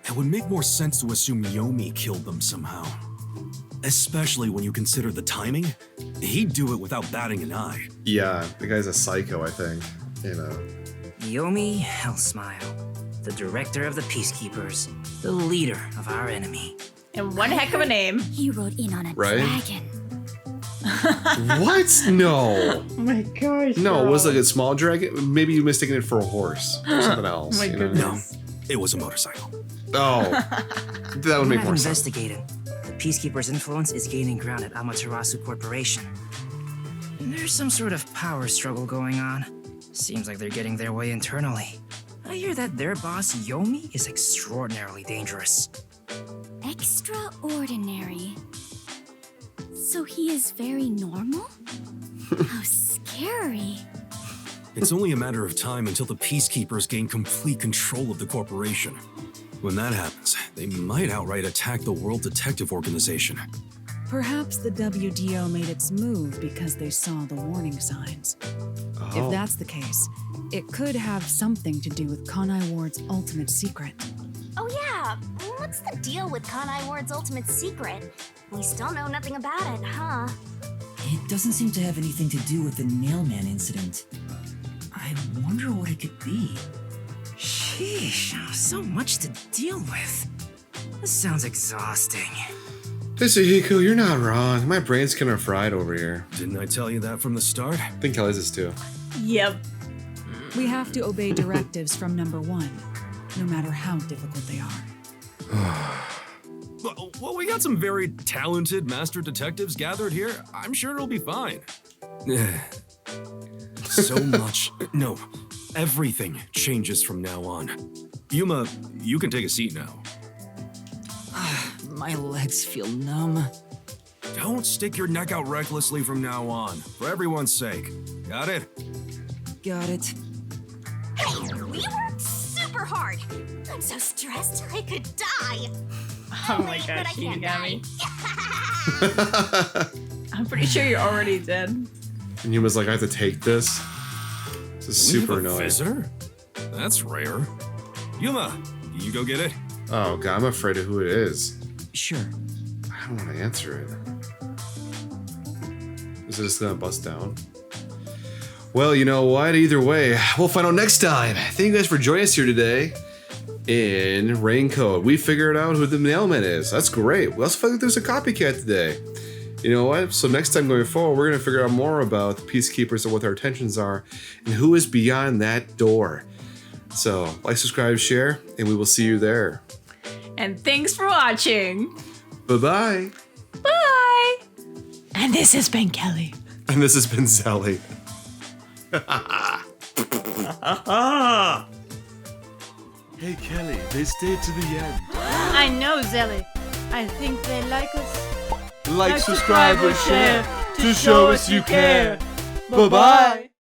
It would make more sense to assume Yomi killed them somehow. Especially when you consider the timing. He'd do it without batting an eye. Yeah, the guy's a psycho, I think. You know. Yomi Hellsmile, the director of the Peacekeepers, the leader of our enemy. And one heck of a name. He rode in on a Right? dragon. What? No. Oh my gosh. No, it was girl. like a small dragon. Maybe you mistaken it for a horse or something else. Oh my you know? goodness. It was a motorcycle. Oh, that would We make have more sense. investigated. The Peacekeepers' influence is gaining ground at Amaterasu Corporation. There's some sort of power struggle going on. Seems like they're getting their way internally. I hear that their boss, Yomi, is extraordinarily dangerous. Extraordinary. So he is very normal? How scary. It's only a matter of time until the Peacekeepers gain complete control of the corporation. When that happens, they might outright attack the World Detective Organization. Perhaps the WDO made its move because they saw the warning signs. Oh. If that's the case, it could have something to do with Kanai Ward's ultimate secret. Oh yeah, what's the deal with Kanai Ward's ultimate secret? We still know nothing about it, huh? It doesn't seem to have anything to do with the Nailman incident. I wonder what it could be. Sheesh, so much to deal with. This sounds exhausting. Mr. Hiku, you're not wrong. My brain's kind of fried over here. Didn't I tell you that from the start? I think Kelly's is too. Yep. We have to obey directives from number 1, no matter how difficult they are. Well, we got some very talented master detectives gathered here. I'm sure it'll be fine. So much. No, everything changes from now on. Yuma, you can take a seat now. My legs feel numb. Don't stick your neck out recklessly from now on, for everyone's sake. Got it? Got it. Hey, we worked super hard. I'm so stressed I could die. Oh my gosh, Shinigami. I'm pretty sure you're already dead. And Yuma's like, I have to take this. This is super annoying. Visitor? That's rare. Yuma, you go get it? Oh god, I'm afraid of who it is. Sure. I don't want to answer it. Is it just gonna bust down? Well, you know what? Either way, we'll find out next time. Thank you guys for joining us here today in Raincode. We figured out who the mailman is. That's great. We also found out there's a copycat today. You know what? So next time going forward, we're gonna figure out more about the Peacekeepers and what their intentions are and who is beyond that door. So like, subscribe, share, and we will see you there. And thanks for watching. Bye-bye. Bye. And this has been Kelly. And this has been Zelly. Hey Kelly, they stayed to the end. I know, Zelly. I think they like us. Like, subscribe, or share to show us you care. Bye-bye.